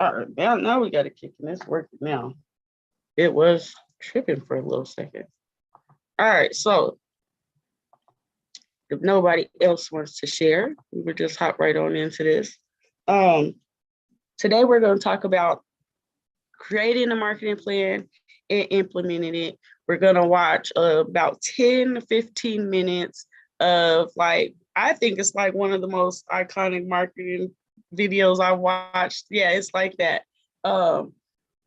All right, now we got it kicking. It's working now. It was tripping for a little second. All right, so if nobody else wants to share, we will just hop right on into this. Today we're going to talk about creating a marketing plan and implementing it. We're going to watch about 10 to 15 minutes of like, I think it's like one of the most iconic marketing videos I watched. Yeah, it's like that.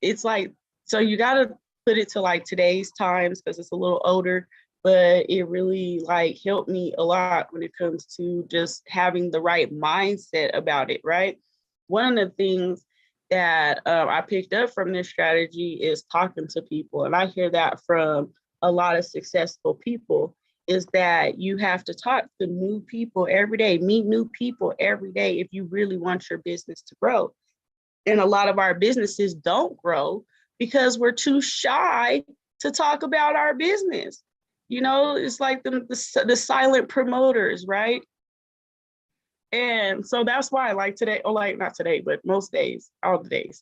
It's like, so you got to put it to like today's times because it's a little older, but it really like helped me a lot when it comes to just having the right mindset about it, right? One of the things that I picked up from this strategy is talking to people. And I hear that from a lot of successful people, is that you have to talk to new people every day, meet new people every day if you really want your business to grow. And a lot of our businesses don't grow because we're too shy to talk about our business. You know, it's like the silent promoters, right? And so that's why, like today, or like not today, but most days, all the days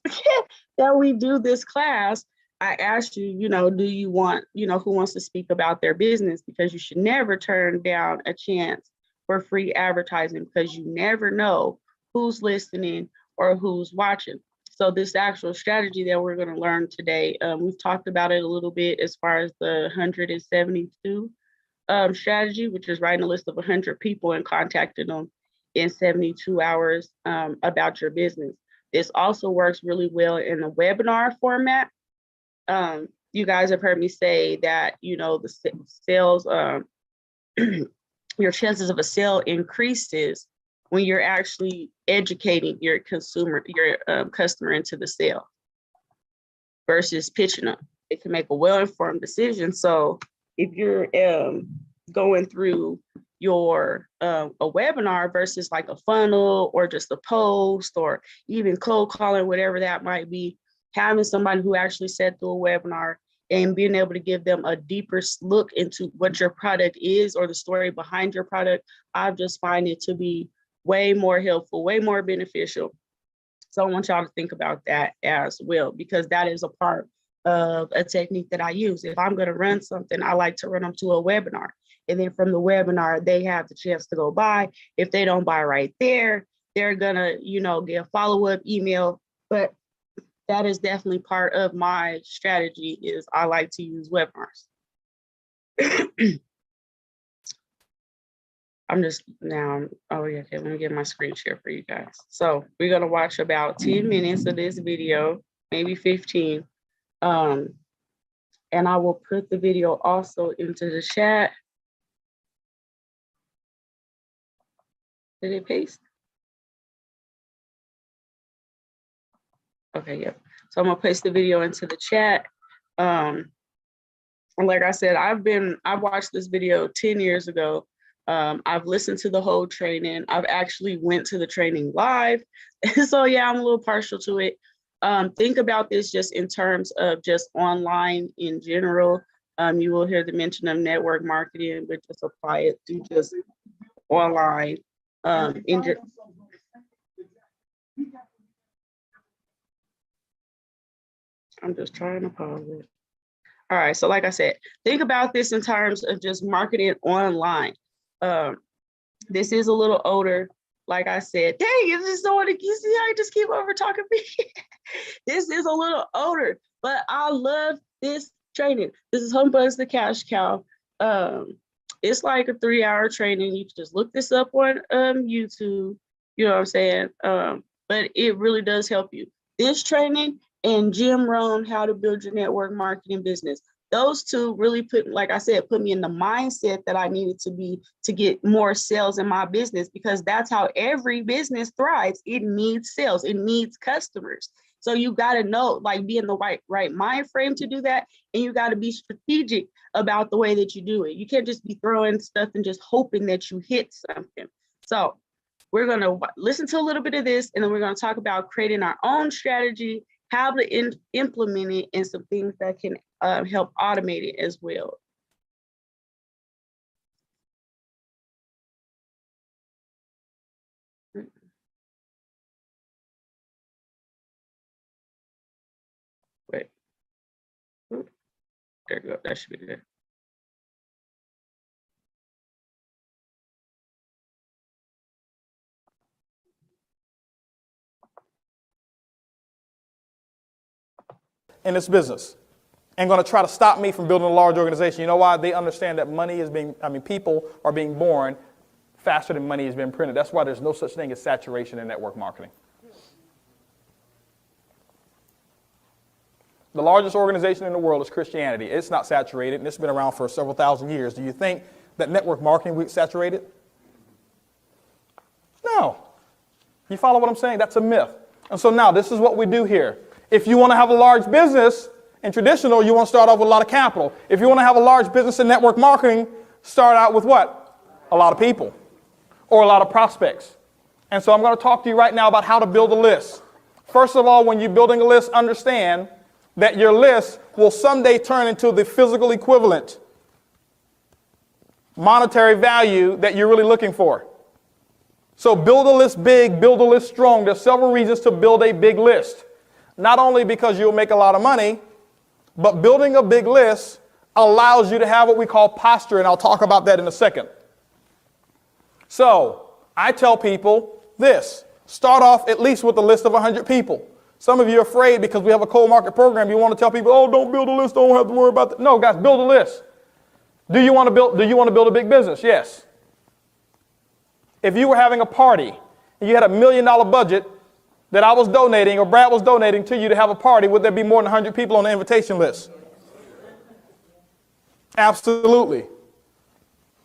that we do this class, I asked you, you know, do you want, you know, who wants to speak about their business? Because you should never turn down a chance for free advertising because you never know who's listening or who's watching. So this actual strategy that we're going to learn today, we've talked about it a little bit as far as the 172 strategy, which is writing a list of 100 people and contacting them in 72 hours about your business. This also works really well in the webinar format. You guys have heard me say that, you know, the sales, your chances of a sale increases when you're actually educating your consumer, your customer into the sale versus pitching them. It can make a well-informed decision. So if you're going through your a webinar versus like a funnel or just a post or even cold calling, whatever that might be, having somebody who actually sat through a webinar and being able to give them a deeper look into what your product is or the story behind your product, I just find it to be way more helpful, way more beneficial. So I want y'all to think about that as well, because that is a part of a technique that I use. If I'm going to run something, I like to run them to a webinar. And then from the webinar, they have the chance to go buy. If they don't buy right there, they're going to, you know, get a follow-up email. But that is definitely part of my strategy is I like to use webinars. I'm just now, oh yeah, okay, let me get my screen share for you guys. So we're gonna watch about 10 minutes of this video, maybe 15. And I will put the video also into the chat. Did it paste? Okay, yep. So I'm gonna paste the video into the chat. And like I said, I've watched this video 10 years ago. I've listened to the whole training. I've actually went to the training live. So yeah, I'm a little partial to it. Think about this just in terms of just online in general. You will hear the mention of network marketing, but just apply it to just online. I'm just trying to pause it. All right, so like I said, think about this in terms of just marketing online. This is a little older. Like I said, dang, you just don't want to, you see how I just keep over talking me? This is a little older, but I love this training. This is Home Buzz the Cash Cow. It's like a 3-hour training. You can just look this up on YouTube, you know what I'm saying? But it really does help you. This training and Jim Rohn, How to Build Your Network Marketing Business. Those two really put, like I said, put me in the mindset that I needed to be to get more sales in my business, because that's how every business thrives. It needs sales, it needs customers. So you got to know, like, be in the right mind frame to do that. And you got to be strategic about the way that you do it. You can't just be throwing stuff and just hoping that you hit something. So we're going to listen to a little bit of this, and then we're going to talk about creating our own strategy, how to implement it, and some things that can help automate it as well. Wait. Oop, there you go. That should be good. In this business and going to try to stop me from building a large organization. You know why? They understand that people are being born faster than money is being printed. That's why there's no such thing as saturation in network marketing. The largest organization in the world is Christianity. It's not saturated, and it's been around for several thousand years. Do you think that network marketing will be saturated? No. You follow what I'm saying? That's a myth. And so now this is what we do here. If you want to have a large business in traditional, you want to start off with a lot of capital. If you want to have a large business in network marketing, start out with what? A lot of people or a lot of prospects. And so I'm going to talk to you right now about how to build a list. First of all, when you're building a list, understand that your list will someday turn into the physical equivalent monetary value that you're really looking for. So build a list big, build a list strong. There's several reasons to build a big list. Not only because you'll make a lot of money, but building a big list allows you to have what we call posture, and I'll talk about that in a second. So I tell people this: start off at least with a list of 100 people. Some of you are afraid because we have a cold market program. You want to tell people, oh, don't build a list, don't have to worry about that. No, guys, build a list. Do you want to build a big business? Yes. If you were having a party and you had $1 million budget that I was donating or Brad was donating to you to have a party, would there be more than 100 people on the invitation list? Absolutely.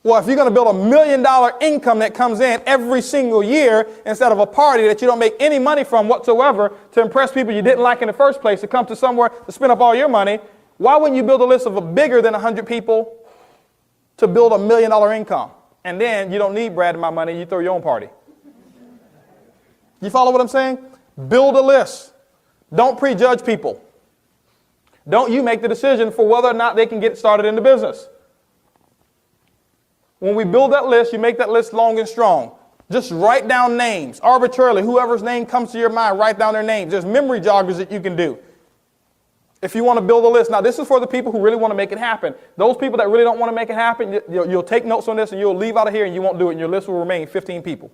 Well, if you're going to build $1 million income that comes in every single year instead of a party that you don't make any money from whatsoever to impress people you didn't like in the first place, to come to somewhere to spend up all your money, why wouldn't you build a list of a bigger than 100 people to build $1 million income? And then you don't need Brad and my money, you throw your own party. You follow what I'm saying? Build a list. Don't prejudge people. Don't you make the decision for whether or not they can get started in the business. When we build that list, you make that list long and strong. Just write down names arbitrarily. Whoever's name comes to your mind, write down their names. There's memory joggers that you can do. If you want to build a list. Now, this is for the people who really want to make it happen. Those people that really don't want to make it happen, you'll take notes on this and you'll leave out of here and you won't do it, and your list will remain 15 people.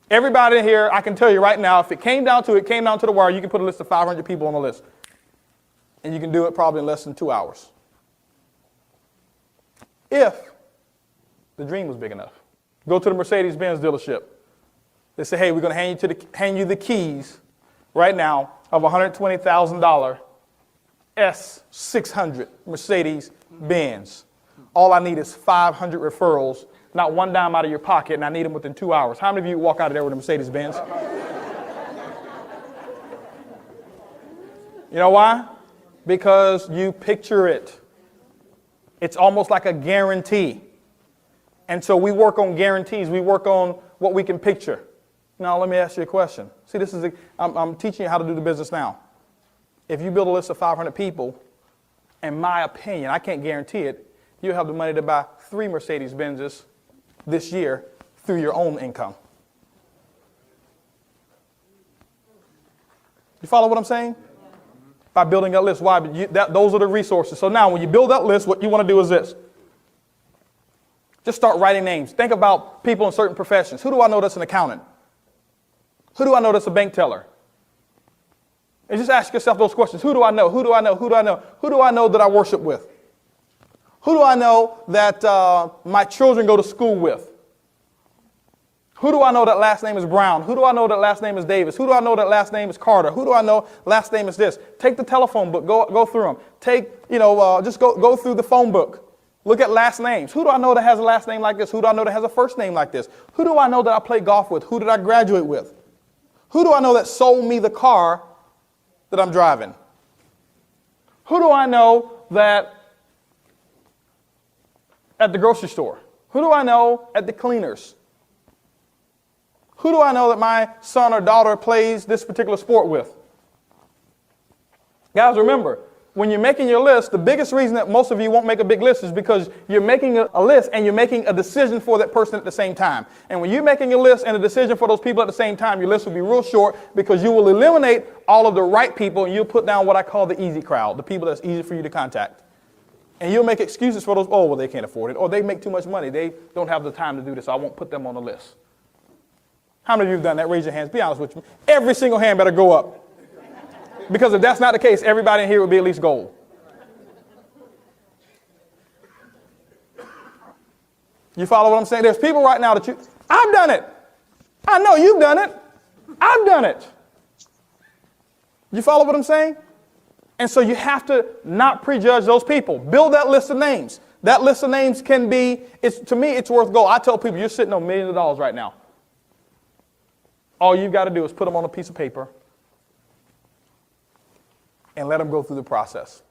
Everybody here, I can tell you right now, if it came down to the wire, you can put a list of 500 people on the list. And you can do it probably in less than 2 hours. If the dream was big enough. Go to the Mercedes-Benz dealership. They say, hey, we're going to hand you the keys right now of a $120,000 S600 Mercedes-Benz. All I need is 500 referrals, not one dime out of your pocket, and I need them within 2 hours. How many of you walk out of there with a Mercedes-Benz? You know why? Because you picture it. It's almost like a guarantee. And so we work on guarantees. We work on what we can picture. Now, let me ask you a question. See, I'm teaching you how to do the business now. If you build a list of 500 people, in my opinion, I can't guarantee it, you'll have the money to buy 3 Mercedes-Benzes this year through your own income. You follow what I'm saying? By building that list. Why? Those are the resources. So now when you build that list, what you want to do is this. Just start writing names. Think about people in certain professions. Who do I know that's an accountant? Who do I know that's a bank teller? And just ask yourself those questions. Who do I know? Who do I know? Who do I know? Who do I know that I worship with? Who do I know that my children go to school with? Who do I know that last name is Brown? Who do I know that last name is Davis? Who do I know that last name is Carter? Who do I know last name is this? Take the telephone book. Go through them. Just go through the phone book. Look at last names. Who do I know that has a last name like this? Who do I know that has a first name like this? Who do I know that I play golf with? Who did I graduate with? Who do I know that sold me the car that I'm driving? Who do I know that at the grocery store? Who do I know at the cleaners? Who do I know that my son or daughter plays this particular sport with? Guys, remember, when you're making your list, the biggest reason that most of you won't make a big list is because you're making a list and you're making a decision for that person at the same time. And when you're making a list and a decision for those people at the same time, your list will be real short because you will eliminate all of the right people and you'll put down what I call the easy crowd, the people that's easy for you to contact. And you'll make excuses for those, oh, well, they can't afford it, or they make too much money. They don't have the time to do this, so I won't put them on the list. How many of you have done that? Raise your hands. Be honest with me. Every single hand better go up. Because if that's not the case, everybody in here would be at least gold. You follow what I'm saying? There's people right now that I've done it. I know you've done it. I've done it. You follow what I'm saying? And so you have to not prejudge those people. Build that list of names. That list of names can be, to me, it's worth gold. I tell people, you're sitting on millions of dollars right now. All you've got to do is put them on a piece of paper and let them go through the process.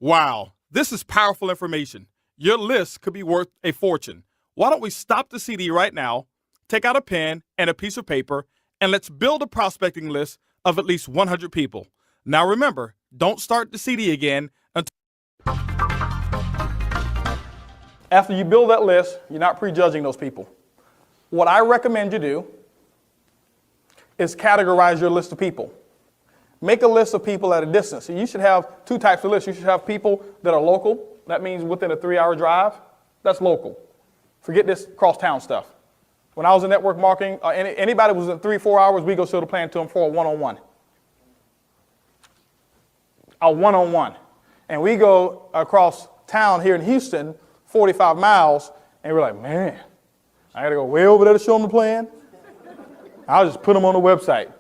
Wow, this is powerful information. Your list could be worth a fortune. Why don't we stop the CD right now, take out a pen and a piece of paper, and let's build a prospecting list of at least 100 people. Now remember, don't start the CD again until... After you build that list, you're not prejudging those people. What I recommend you do is categorize your list of people. Make a list of people at a distance. So you should have two types of lists. You should have people that are local. That means within a 3-hour drive. That's local. Forget this cross-town stuff. When I was in network marketing, anybody who was in 3-4 hours, we go show the plan to them for a one-on-one. A one-on-one. And we go across town here in Houston, 45 miles, and we're like, man, I got to go way over there to show them the plan. I'll just put them on the website.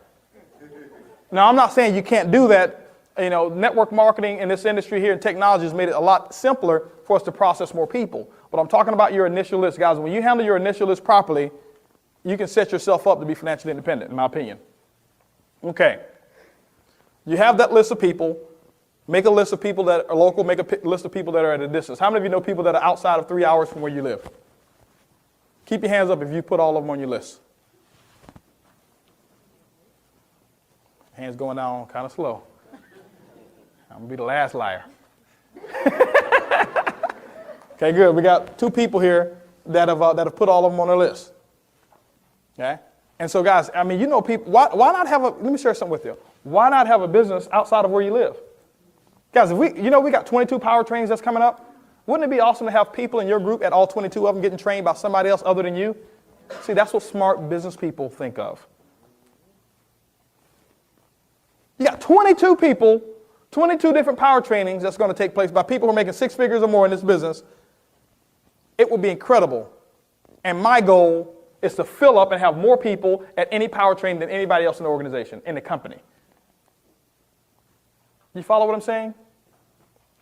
Now, I'm not saying you can't do that. You know, network marketing in this industry here in technology has made it a lot simpler for us to process more people. But I'm talking about your initial list, guys. When you handle your initial list properly, you can set yourself up to be financially independent, in my opinion. Okay. You have that list of people. Make a list of people that are local. Make a list of people that are at a distance. How many of you know people that are outside of 3 hours from where you live? Keep your hands up if you put all of them on your list. Hands going down kind of slow. I'm going to be the last liar. Okay, good. We got 2 people here that have put all of them on their list. Okay? And so, guys, I mean, you know people, why not have let me share something with you. Why not have a business outside of where you live? Guys, if we got 22 power trainings that's coming up. Wouldn't it be awesome to have people in your group at all 22 of them getting trained by somebody else other than you? See, that's what smart business people think of. You got 22 people, 22 different power trainings that's going to take place by people who are making 6 figures or more in this business. It would be incredible. And my goal is to fill up and have more people at any power training than anybody else in the organization, in the company. You follow what I'm saying?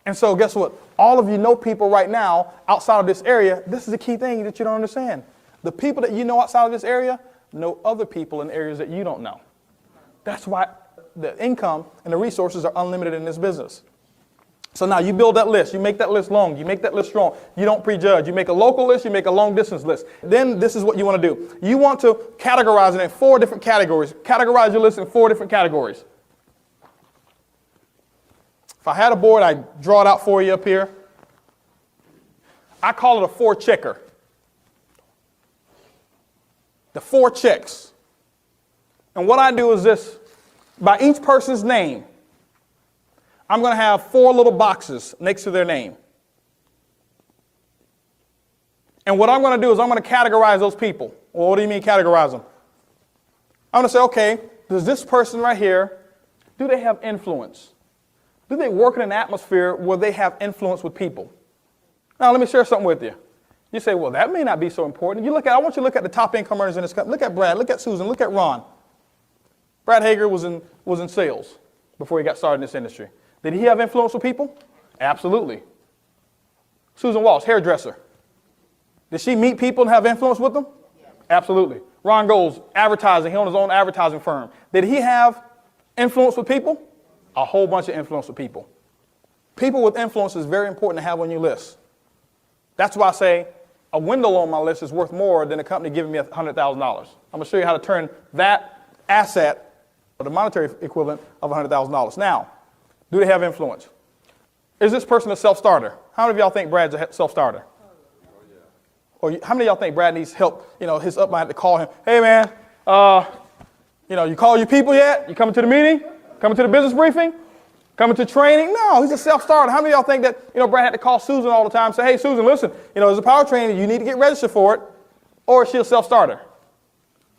And so guess what? All of you know people right now outside of this area. This is a key thing that you don't understand. The people that you know outside of this area know other people in areas that you don't know. That's why the income and the resources are unlimited in this business. So now you build that list. You make that list long. You make that list strong. You don't prejudge. You make a local list. You make a long distance list. Then this is what you want to do. You want to categorize it in 4 different categories. Categorize your list in 4 different categories. If I had a board, I'd draw it out for you up here. I call it a 4 checker. The 4 checks. And what I do is this. By each person's name, I'm going to have 4 little boxes next to their name. And what I'm going to do is I'm going to categorize those people. Well, what do you mean categorize them? I'm going to say, okay, does this person right here, do they have influence? Do they work in an atmosphere where they have influence with people? Now, let me share something with you. You say, well, that may not be so important. I want you to look at the top income earners in this company. Look at Brad, look at Susan, look at Ron. Brad Hager was in sales before he got started in this industry. Did he have influence with people? Absolutely. Susan Walsh, hairdresser. Did she meet people and have influence with them? Yeah. Absolutely. Ron Goles, advertising. He owned his own advertising firm. Did he have influence with people? A whole bunch of influence with people. People with influence is very important to have on your list. That's why I say a window on my list is worth more than a company giving me $100,000. I'm going to show you how to turn that asset, or the monetary equivalent of $100,000. Now, do they have influence? Is this person a self-starter? How many of y'all think Brad's a self-starter? Or how many of y'all think Brad needs help? You know, his upline had to call him. Hey, man, You call your people yet? You coming to the meeting? Coming to the business briefing? Coming to training? No, he's a self-starter. How many of y'all think that, Brad had to call Susan all the time and say, hey, Susan, listen, there's a power training. You need to get registered for it. Or is she a self-starter?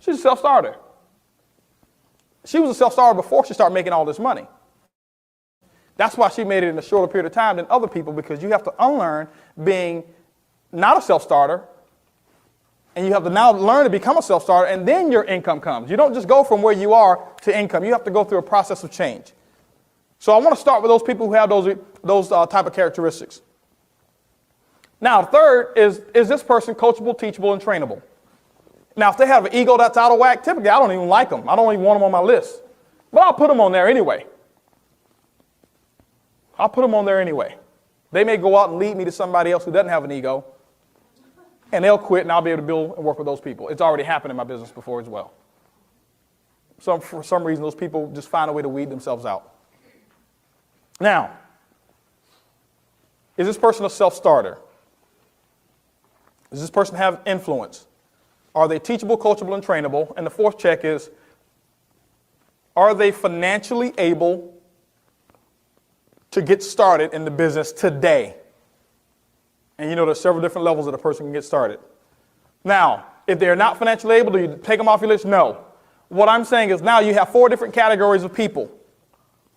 She's a self-starter. She was a self-starter before she started making all this money. That's why she made it in a shorter period of time than other people, because you have to unlearn being not a self-starter, and you have to now learn to become a self-starter, and then your income comes. You don't just go from where you are to income. You have to go through a process of change. So I want to start with those people who have those type of characteristics. Now, third is this person coachable, teachable, and trainable? Now, if they have an ego that's out of whack, typically I don't even like them. I don't even want them on my list. But I'll put them on there anyway. They may go out and lead me to somebody else who doesn't have an ego, and they'll quit, and I'll be able to build and work with those people. It's already happened in my business before as well. So for some reason, those people just find a way to weed themselves out. Now, is this person a self-starter? Does this person have influence? Are they teachable, coachable, and trainable? And the fourth check is, are they financially able to get started in the business today? And there's several different levels that a person can get started. Now, if they're not financially able, do you take them off your list? No. What I'm saying is now you have 4 different categories of people.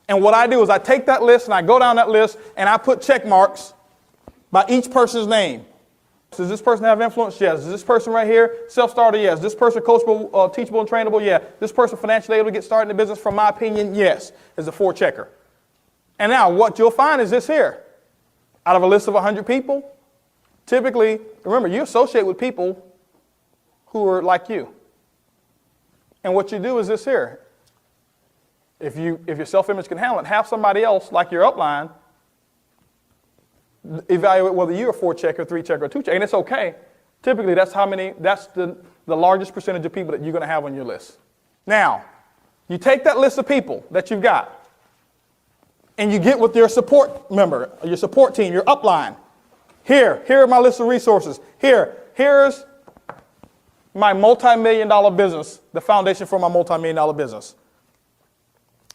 And what I do is I take that list and I go down that list and I put check marks by each person's name. Does this person have influence? Yes. Is this person right here self-starter? Yes. Is this person coachable, teachable, and trainable? Yeah. This person financially able to get started in the business? From my opinion, yes. Is a 4 checker. And now what you'll find is this here. Out of a list of 100 people, typically, remember, you associate with people who are like you. And what you do is this here. If your self-image can handle it, have somebody else like your upline evaluate whether you're a 4 checker, 3 checker, or 2 checker, and it's okay. Typically, that's the largest percentage of people that you're going to have on your list. Now, you take that list of people that you've got, and you get with your support member, your support team, your upline. Here are my list of resources. Here's my multi-million-dollar business, the foundation for my multi-million-dollar business.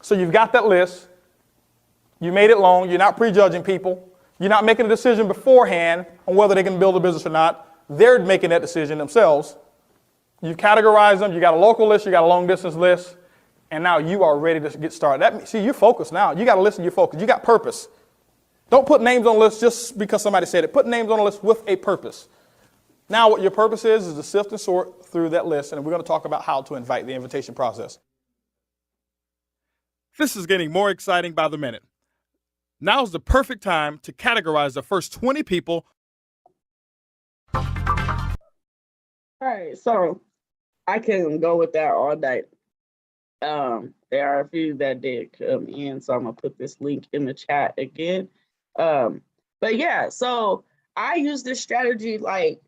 So you've got that list. You made it long. You're not prejudging people. You're not making a decision beforehand on whether they can build a business or not. They're making that decision themselves. You've categorized them. You got a local list. You got a long-distance list. And now you are ready to get started. See, you're focused now. You got to listen. You're focused. You got purpose. Don't put names on a list just because somebody said it. Put names on a list with a purpose. Now what your purpose is to sift and sort through that list, and we're going to talk about how to invite the invitation process. This is getting more exciting by the minute. Now's the perfect time to categorize the first 20 people. All right, so I can go with that all night. There are a few that did come in, so I'm going to put this link in the chat again. But yeah, so I use this strategy, like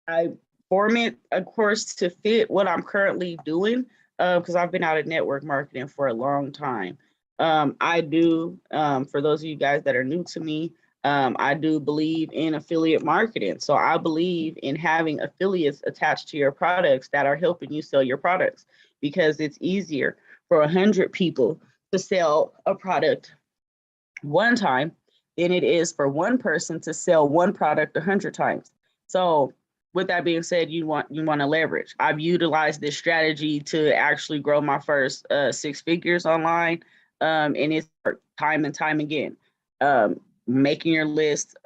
I form it, of course, to fit what I'm currently doing, because I've been out of network marketing for a long time. I do, for those of you guys that are new to me, I do believe in affiliate marketing. So I believe in having affiliates attached to your products that are helping you sell your products, because it's easier for 100 people to sell a product one time than it is for one person to sell one product 100 times. So with that being said, you want to leverage. I've utilized this strategy to actually grow my first 6 figures online. And it's time and time again. Making your list,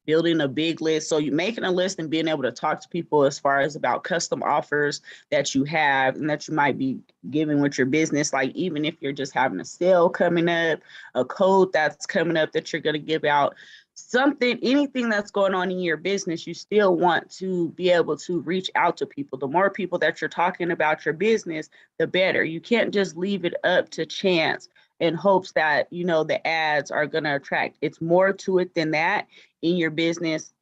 building a big list. So you're making a list and being able to talk to people as far as about custom offers that you have and that you might be giving with your business. Like even if you're just having a sale coming up, a code that's coming up that you're going to give out, anything that's going on in your business, you still want to be able to reach out to people. The more people that you're talking about your business, the better. You can't just leave it up to chance in hopes that, the ads are going to attract. It's more to it than that in your business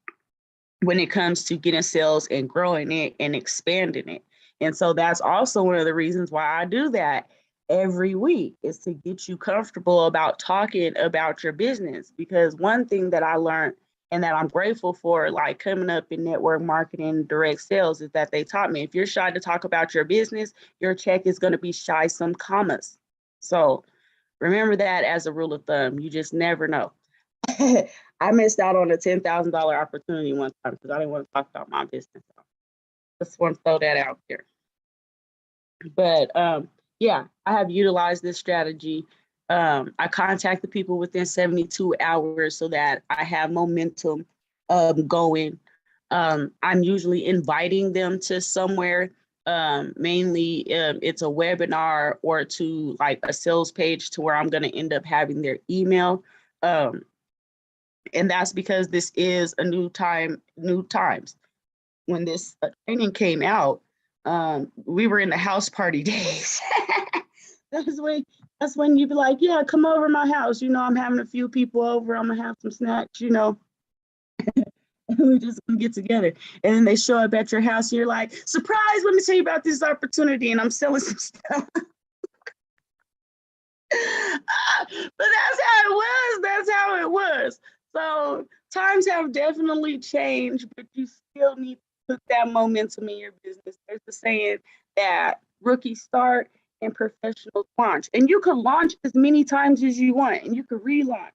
when it comes to getting sales and growing it and expanding it. And so that's also one of the reasons why I do that every week, is to get you comfortable about talking about your business. Because one thing that I learned and that I'm grateful for, like coming up in network marketing, direct sales, is that they taught me if you're shy to talk about your business, your check is going to be shy some commas. So remember that as a rule of thumb. You just never know. I missed out on a $10,000 opportunity one time because I didn't want to talk about my business. So just want to throw that out there. But yeah, I have utilized this strategy. I contact the people within 72 hours so that I have momentum going. I'm usually inviting them to somewhere. Mainly it's a webinar or to like a sales page to where I'm going to end up having their email. And that's because this is a new times. When this training came out, we were in the house party days. That's when you'd be like, yeah, come over to my house. I'm having a few people over. I'm gonna have some snacks, and we just gonna get together. And then they show up at your house. And you're like, surprise! Let me tell you about this opportunity. And I'm selling some stuff. But that's how it was. That's how it was. So times have definitely changed, but you still need to put that momentum in your business. There's the saying that rookies start and professionals launch. And you can launch as many times as you want, and you can relaunch.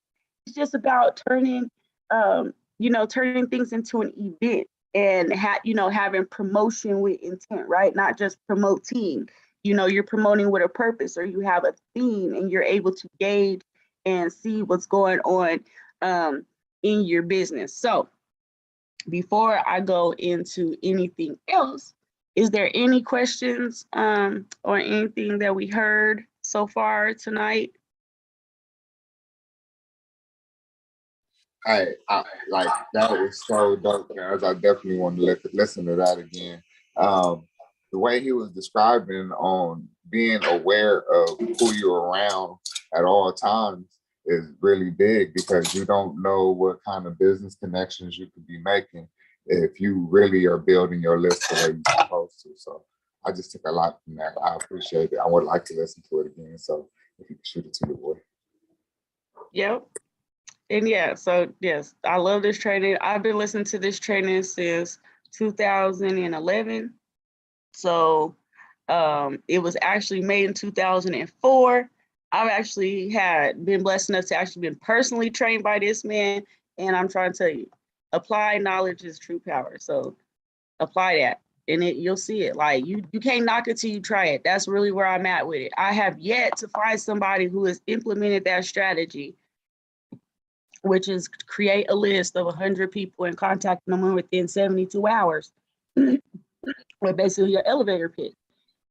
It's just about turning things into an event and having promotion with intent, right? Not just promoting. You're promoting with a purpose, or you have a theme and you're able to gauge and see what's going on in your business. So before I go into anything else, is there any questions or anything that we heard so far tonight? I like that was so dope, guys. I definitely want to listen to that again. The way he was describing on being aware of who you're around at all times is really big, because you don't know what kind of business connections you could be making if you really are building your list the way you're supposed to. So I just took a lot from that. I appreciate it. I would like to listen to it again. So if you could shoot it to your boy. Yep. And yeah, so yes, I love this training. I've been listening to this training since 2011. So it was actually made in 2004. I've actually been blessed enough to actually been personally trained by this man. And I'm trying to tell you, applied knowledge is true power. So apply that and you'll see it. Like you can't knock it till you try it. That's really where I'm at with it. I have yet to find somebody who has implemented that strategy, which is create a list of 100 people and contacting them within 72 hours. With basically your elevator pitch.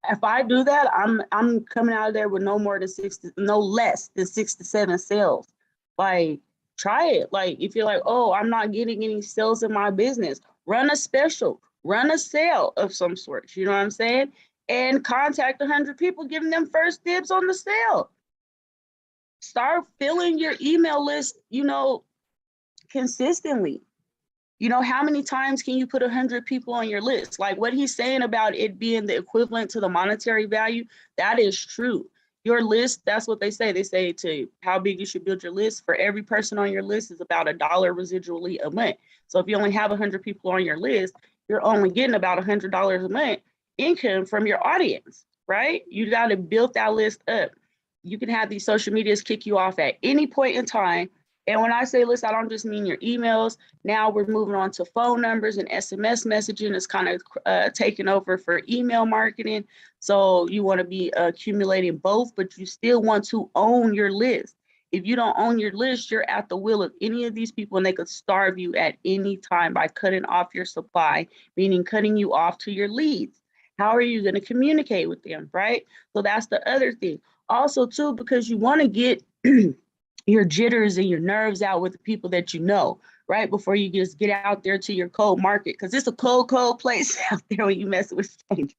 If I do that, I'm coming out of there with no less than 6 to 7 sales. Like, try it. Like, if you're like, oh, I'm not getting any sales in my business, run a special, run a sale of some sort. You know what I'm saying? And contact 100 people, giving them first dibs on the sale. Start filling your email list, consistently. How many times can you put 100 people on your list? Like what he's saying about it being the equivalent to the monetary value, that is true. Your list, that's what they say. They say to how big you should build your list. For every person on your list is about $1 residually a month. So if you only have 100 people on your list, you're only getting about $100 a month income from your audience, right? You got to build that list up. You can have these social medias kick you off at any point in time. And when I say list, I don't just mean your emails. Now we're moving on to phone numbers, and SMS messaging is kind of taking over for email marketing. So you want to be accumulating both, but you still want to own your list. If you don't own your list, you're at the will of any of these people, and they could starve you at any time by cutting off your supply, meaning cutting you off to your leads. How are you going to communicate with them, right? So that's the other thing. Also, too, because you want to get your jitters and your nerves out with the people that you know, right? Before you just get out there to your cold market, because it's a cold place out there when you mess with strangers.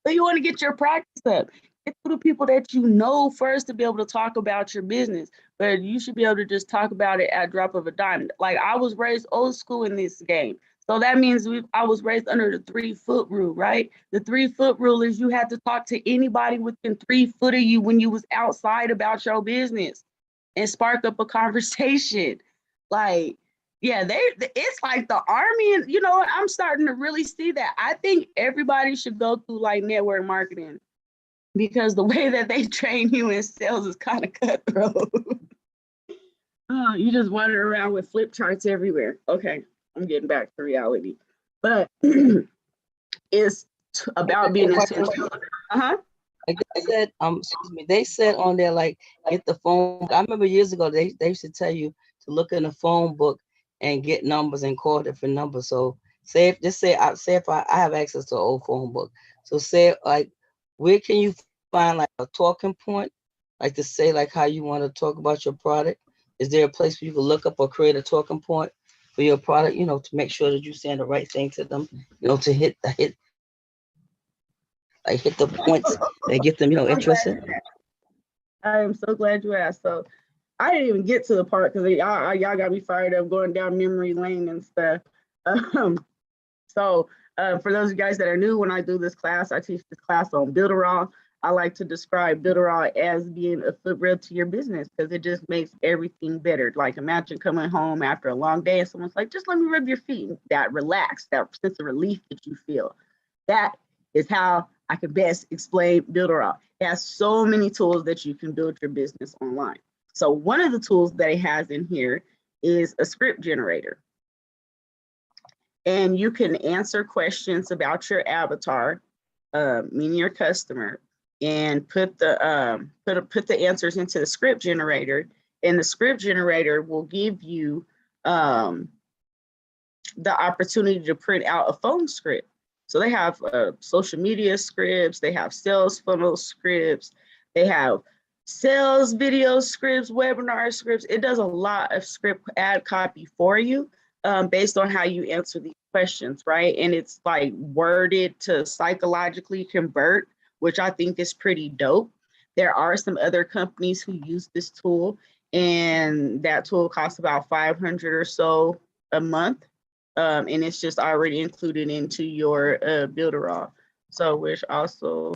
So you want to get your practice up. Get to the people that you know first to be able to talk about your business. But you should be able to just talk about it at drop of a dime. Like I was raised old school in this game. So that means I was raised under the 3-foot rule, right? The 3-foot rule is you had to talk to anybody within 3 foot of you when you was outside about your business and spark up a conversation. Like, Yeah, it's like the army, and you know what? I'm starting to really see that. I think everybody should go through like network marketing because the way that they train you in sales is kind of cutthroat. Oh, you just wander around with flip charts everywhere. Okay, I'm getting back to reality. But it's about being intentional. Uh-huh. Like they said, excuse me, they said on there, like, get the phone. I remember years ago, they used to tell you to look in the phone book and get numbers and call different numbers. So say if I have access to an old phone book. So say like, where can you find like a talking point, like to say like how you want to talk about your product? Is there a place where you can look up or create a talking point for your product, you know, to make sure that you're saying the right thing to them, you know, to hit the points that get them, you know, interested? I am so glad you asked. So I didn't even get to the part because y'all got me fired up going down memory lane and stuff. So for those of you guys that are new, when I do this class, I teach this class on Builderall. I like to describe Builderall as being a foot rub to your business because it just makes everything better. Like imagine coming home after a long day and someone's like, just let me rub your feet. That relax, that sense of relief that you feel. That is how I can best explain Builderall. It has so many tools that you can build your business online. So one of the tools that it has in here is a script generator. And you can answer questions about your avatar, meaning your customer, and put the answers into the script generator. And the script generator will give you the opportunity to print out a phone script. So they have social media scripts, they have sales funnel scripts, they have sales video scripts, webinar scripts. It does a lot of script ad copy for you based on how you answer these questions, right? And it's like worded to psychologically convert, which I think is pretty dope. There are some other companies who use this tool, and that tool costs about $500 or so a month. And it's just already included into your Builderall. So, which also,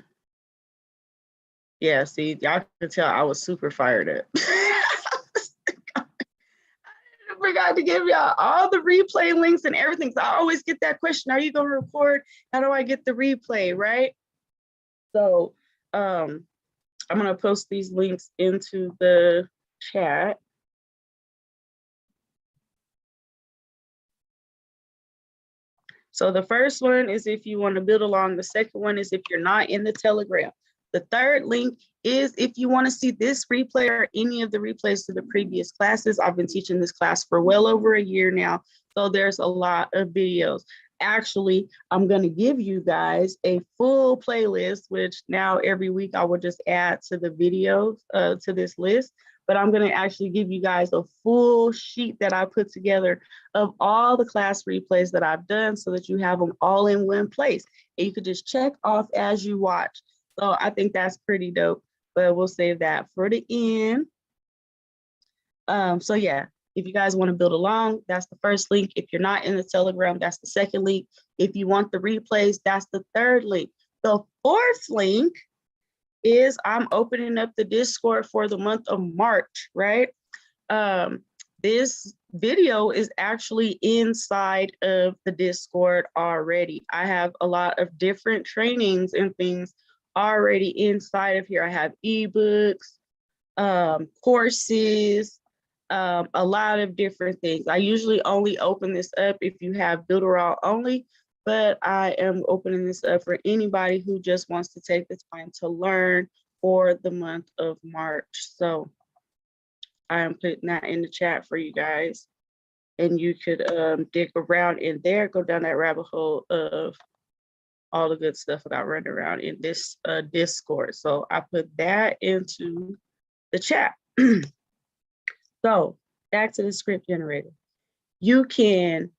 yeah, see, y'all can tell I was super fired up. I forgot to give y'all all the replay links and everything. So I always get that question, are you gonna record? How do I get the replay, right? So I'm gonna post these links into the chat. So the first one is if you want to build along. The second one is if you're not in the Telegram. The third link is if you want to see this replay or any of the replays to the previous classes. I've been teaching this class for well over a year now, so there's a lot of videos. Actually, I'm going to give you guys a full playlist, which now every week I will just add to the videos to this list. But I'm going to actually give you guys a full sheet that I put together of all the class replays that I've done so that you have them all in one place. And you could just check off as you watch. So I think that's pretty dope, but we'll save that for the end. So yeah, if you guys want to build along, that's the first link. If you're not in the Telegram, that's the second link. If you want the replays, that's the third link. The fourth link is I'm opening up the Discord for the month of March, right? This video is actually inside of the Discord already. I have a lot of different trainings and things already inside of here. I have ebooks, courses, a lot of different things. I usually only open this up if you have Builderall only, but I am opening this up for anybody who just wants to take the time to learn for the month of March. So I am putting that in the chat for you guys. And you could dig around in there, go down that rabbit hole of all the good stuff about running around in this Discord. So I put that into the chat. So back to the script generator. You can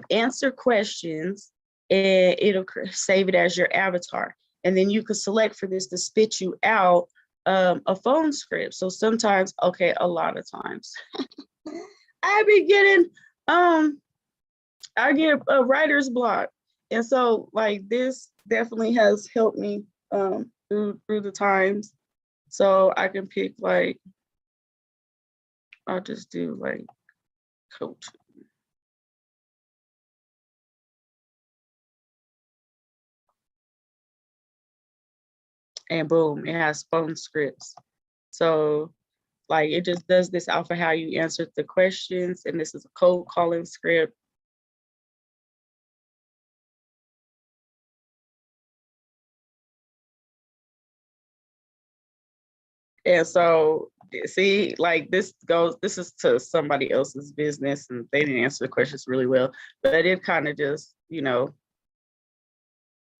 answer questions and it'll save it as your avatar. And then you can select for this to spit you out a phone script. So sometimes, okay, a lot of times, I be getting, I get a writer's block. And so like this definitely has helped me through the times. So I can pick like, I'll just do like coach. and boom, it has phone scripts. So like it just does this out for how you answered the questions. And this is a cold calling script. And so see, like this is to somebody else's business and they didn't answer the questions really well, but it kind of just, you know,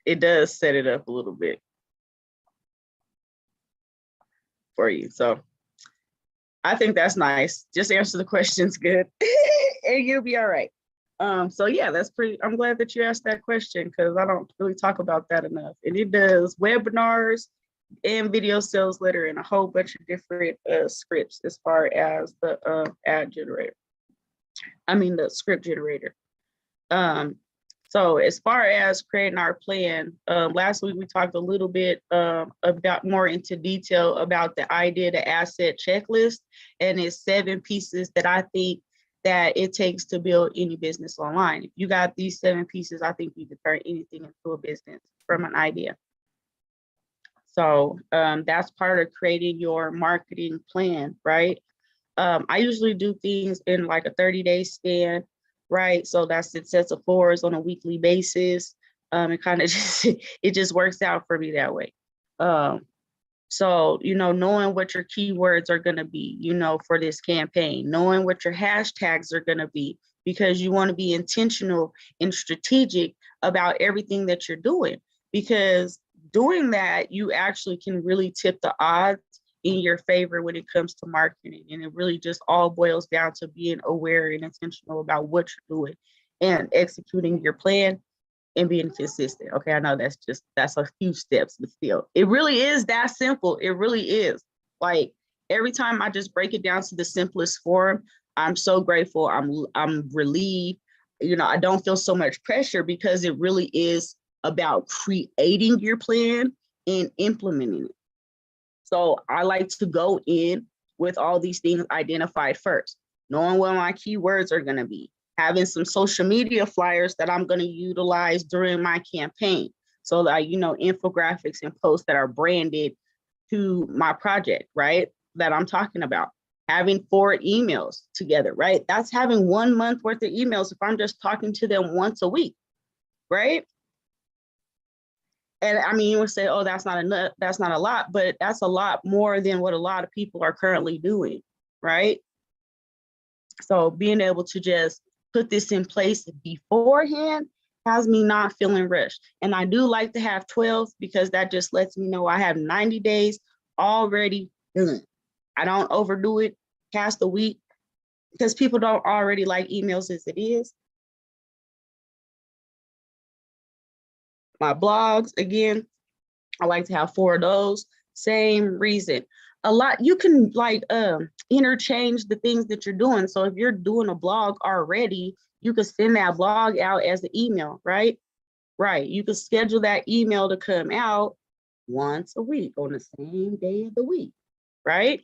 it does set it up a little bit for you. So I think that's nice. Just answer the questions good and you'll be all right. So yeah, that's pretty, I'm glad that you asked that question because I don't really talk about that enough. And it does webinars and video sales letter and a whole bunch of different scripts as far as the ad generator. I mean, the script generator. So as far as creating our plan, last week we talked a little bit about more into detail about the idea, the asset checklist, and it's 7 pieces that I think that it takes to build any business online. If you got these 7 pieces, I think you can turn anything into a business from an idea. So that's part of creating your marketing plan, right? I usually do things in like a 30-day span, right? So that's it, sets of 4s on a weekly basis. It kind of just, it just works out for me that way. So, you know, knowing what your keywords are going to be, you know, for this campaign, knowing what your hashtags are going to be, because you want to be intentional and strategic about everything that you're doing, because doing that, you actually can really tip the odds in your favor when it comes to marketing. And it really just all boils down to being aware and intentional about what you're doing and executing your plan and being consistent. Okay, I know that's a few steps, but still, it really is that simple. It really is. Like every time I just break it down to the simplest form, I'm so grateful. I'm relieved. You know, I don't feel so much pressure because it really is about creating your plan and implementing it. So I like to go in with all these things identified first, knowing what my keywords are going to be, having some social media flyers that I'm going to utilize during my campaign. So that, you know, infographics and posts that are branded to my project, right? That I'm talking about. Having 4 enougals together, right? That's having 1 month worth of emails if I'm just talking to them once a week, right? And I mean, you would say, oh, that's not enough, that's not a lot, but that's a lot more than what a lot of people are currently doing, right? So being able to just put this in place beforehand has me not feeling rushed. And I do like to have 12 because that just lets me know I have 90 days already done. I don't overdo it past the week because people don't already like emails as it is. My blogs, again, I like to have 4 of those. Same reason. A lot, you can like interchange the things that you're doing. So if you're doing a blog already, you could send that blog out as an email, right? Right. You could schedule that email to come out once a week on the same day of the week, right?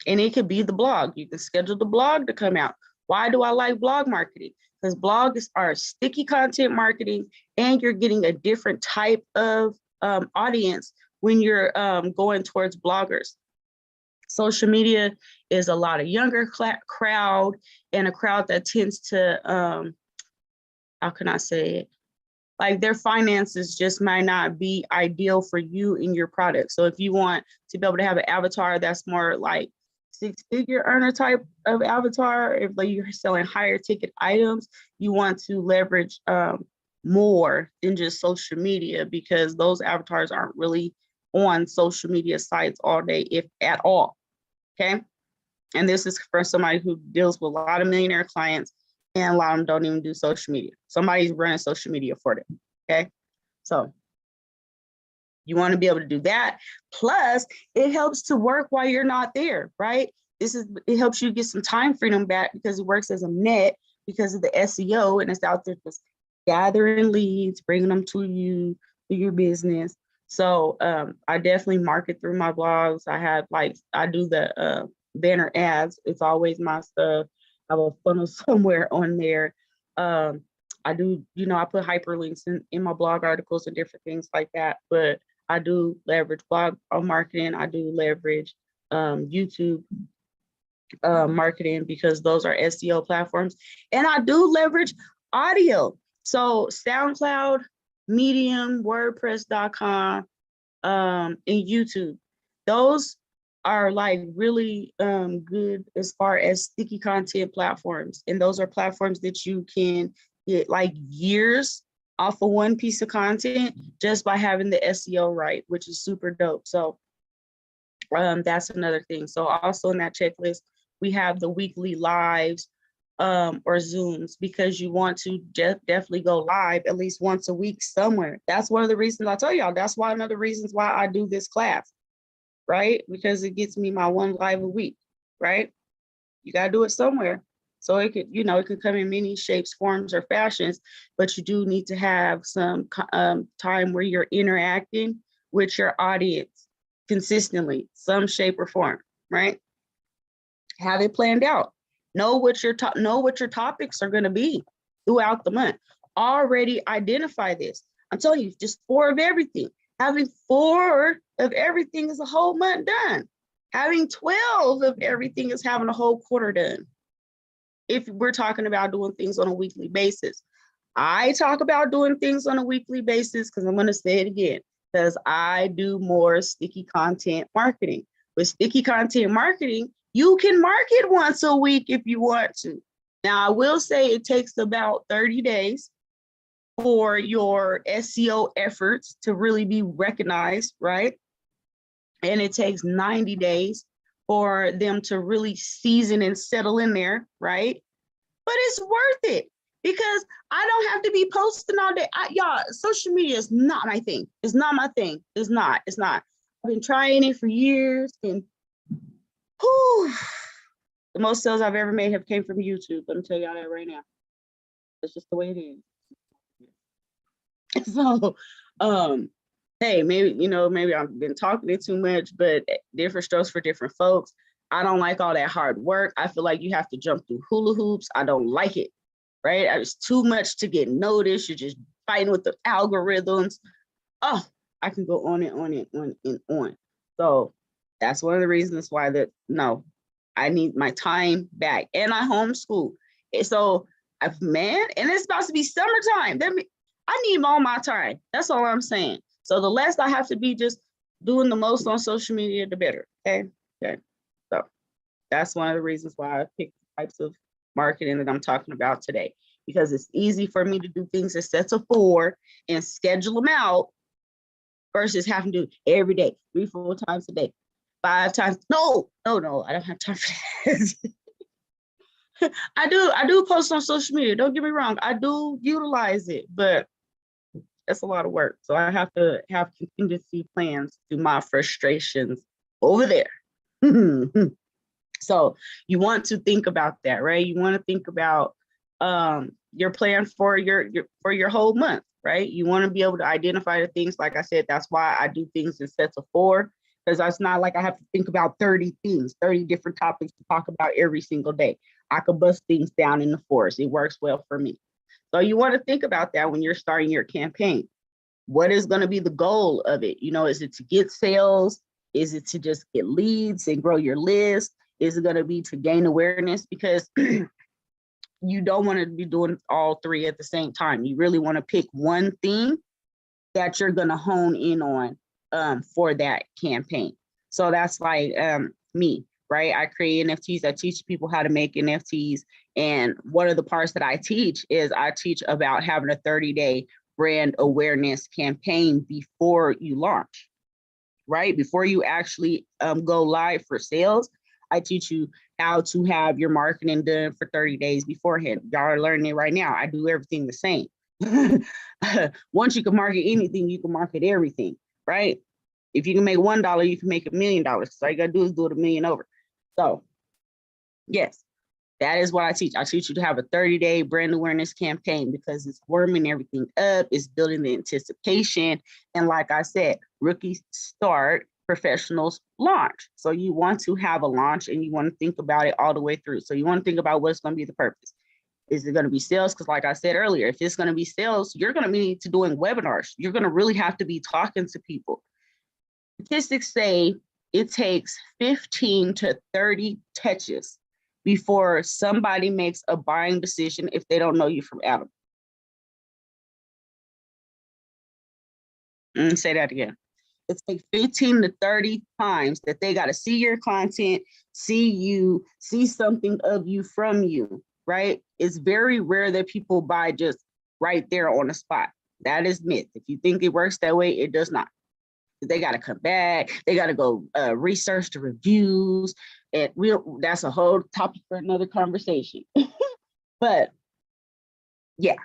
And it could be the blog. You can schedule the blog to come out. Why do I like blog marketing? Because blogs are sticky content marketing and you're getting a different type of audience when you're going towards bloggers. Social media is a lot of younger crowd and a crowd that tends to, how can I say it? Like their finances just might not be ideal for you and your product. So if you want to be able to have an avatar that's more like 6-figure earner type of avatar, if like you're selling higher ticket items, you want to leverage more than just social media because those avatars aren't really on social media sites all day, if at all. Okay. And this is for somebody who deals with a lot of millionaire clients and a lot of them don't even do social media. Somebody's running social media for them. Okay. So you want to be able to do that. Plus, it helps to work while you're not there, right? It helps you get some time freedom back because it works as a net because of the SEO and it's out there just gathering leads, bringing them to you, to your business. So I definitely market through my blogs. I do the banner ads. It's always my stuff. I have a funnel somewhere on there. I do, I put hyperlinks in my blog articles and different things like that. But I do leverage blog marketing. I do leverage YouTube marketing because those are SEO platforms. And I do leverage audio. So SoundCloud, Medium, WordPress.com, and YouTube. Those are like really good as far as sticky content platforms. And those are platforms that you can get like years off of one piece of content just by having the SEO right, which is super dope. So that's another thing. So also in that checklist, we have the weekly lives or Zooms, because you want to definitely go live at least once a week somewhere. That's one of the reasons I tell y'all, that's one of the reasons why I do this class, right? Because it gets me my one live a week, right? You got to do it somewhere. So it could, it could come in many shapes, forms, or fashions, but you do need to have some time where you're interacting with your audience consistently, some shape or form, right? Have it planned out. Know what your topics are going to be throughout the month. Already identify this. I'm telling you, just 4 of everything. Having 4 of everything is a whole month done. Having 12 of everything is having a whole quarter done. If we're talking about doing things on a weekly basis. I talk about doing things on a weekly basis because I'm going to say it again, because I do more sticky content marketing. With sticky content marketing, you can market once a week if you want to. Now, I will say it takes about 30 days for your SEO efforts to really be recognized, right? And it takes 90 days for them to really season and settle in there, right? But it's worth it because I don't have to be posting all day. Y'all, social media is not my thing. It's not my thing. It's not. I've been trying it for years, and the most sales I've ever made have came from YouTube. Let me tell y'all that right now. That's just the way it is. So, hey, maybe I've been talking it too much, but different strokes for different folks. I don't like all that hard work. I feel like you have to jump through hula hoops. I don't like it, right? It's too much to get noticed. You're just fighting with the algorithms. Oh, I can go on and on and on and on. So that's one of the reasons why I need my time back. And I homeschool. So, man, and it's about to be summertime. I need all my time. That's all I'm saying. So the less I have to be just doing the most on social media, the better. Okay. So that's one of the reasons why I picked the types of marketing that I'm talking about today, because it's easy for me to do things in sets of 4 and schedule them out versus having to do every day, 3-4 times a day, 5 times. No, I don't have time for that. I do post on social media. Don't get me wrong. I do utilize it, but that's a lot of work. So I have to have contingency plans to my frustrations over there. So you want to think about that, right? You want to think about your plan for your whole month, right? You want to be able to identify the things. Like I said, that's why I do things in sets of 4, because it's not like I have to think about 30 things, 30 different topics to talk about every single day. I could bust things down in the 4s. It works well for me. So you want to think about that when you're starting your campaign. What is going to be the goal of it? Is it to get sales? Is it to just get leads and grow your list? Is it going to be to gain awareness? Because you don't want to be doing all 3 at the same time. You really want to pick one thing that you're going to hone in on for that campaign. So that's like me, right? I create NFTs. I teach people how to make NFTs. And one of the parts that I teach is I teach about having a 30-day brand awareness campaign before you launch, right? Before you actually go live for sales. I teach you how to have your marketing done for 30 days beforehand. Y'all are learning it right now. I do everything the same. Once you can market anything, you can market everything, right? If you can make $1, you can make $1 million. So all you gotta do is do it 1 million over. So yes, that is what I teach. I teach you to have a 30-day brand awareness campaign because it's warming everything up, it's building the anticipation. And like I said, rookies start, professionals launch. So you want to have a launch and you want to think about it all the way through. So you want to think about what's going to be the purpose. Is it going to be sales? Because like I said earlier, if it's going to be sales, you're going to need to doing webinars. You're going to really have to be talking to people. Statistics say it takes 15 to 30 touches before somebody makes a buying decision if they don't know you from Adam. Say that again. It takes 15 to 30 times that they got to see your content, see you, see something of you from you, right? It's very rare that people buy just right there on the spot. That is myth. If you think it works that way, it does not. They got to come back. They got to go research the reviews. And that's a whole topic for another conversation. But yeah.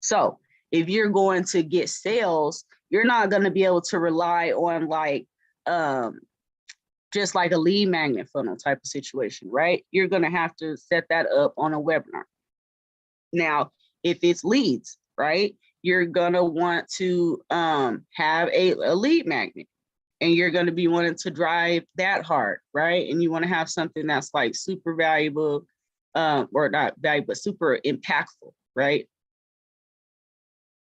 So if you're going to get sales, you're not going to be able to rely on like just like a lead magnet funnel type of situation, right? You're going to have to set that up on a webinar. Now, if it's leads, right, you're going to want to have a lead magnet, and you're going to be wanting to drive that hard, right? And you want to have something that's like super valuable, or not valuable, but super impactful, right?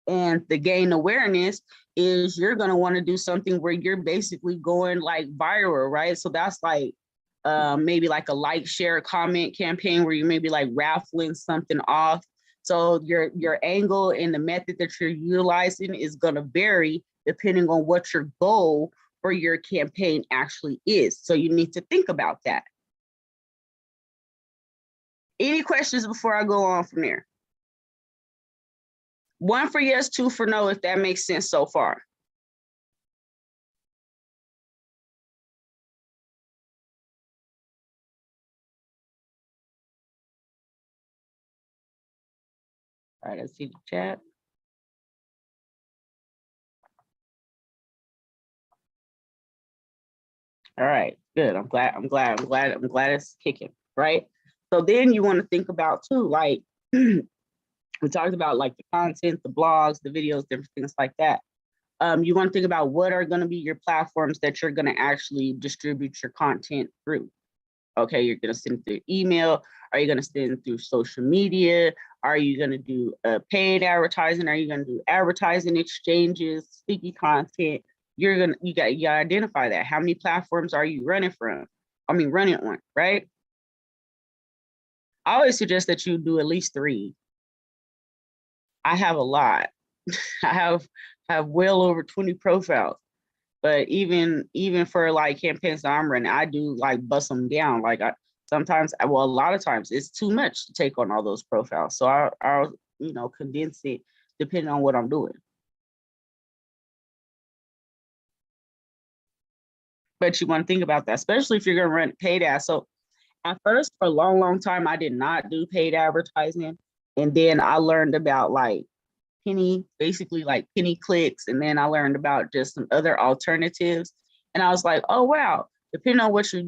And the gain awareness is you're going to want to do something where you're basically going like viral, right? So that's like maybe like a like, share, comment campaign where you maybe like raffling something off. So your angle and the method that you're utilizing is going to vary depending on what your goal for your campaign actually is. So you need to think about that. Any questions before I go on from there? 1 for yes, 2 for no, if that makes sense so far. All right, let's see the chat. All right, good. I'm glad it's kicking, right? So then you want to think about too, like we talked about like the content, the blogs, the videos, different things like that. You want to think about what are going to be your platforms that you're going to actually distribute your content through. Okay, you're going to send it through email. Are you going to send it through social media? Are you going to do paid advertising? Are you going to do advertising exchanges, sticky content? You got to identify that. How many platforms are you running on, right? I always suggest that you do at least 3. I have a lot. I have well over 20 profiles, but even for like campaigns that I'm running, I do like bust them down. Like a lot of times it's too much to take on all those profiles. So I'll condense it depending on what I'm doing. But you want to think about that, especially if you're going to run paid ads. So at first, for a long time, I did not do paid advertising. And then I learned about like basically like penny clicks. And then I learned about just some other alternatives. And I was like, oh, wow, depending on what you're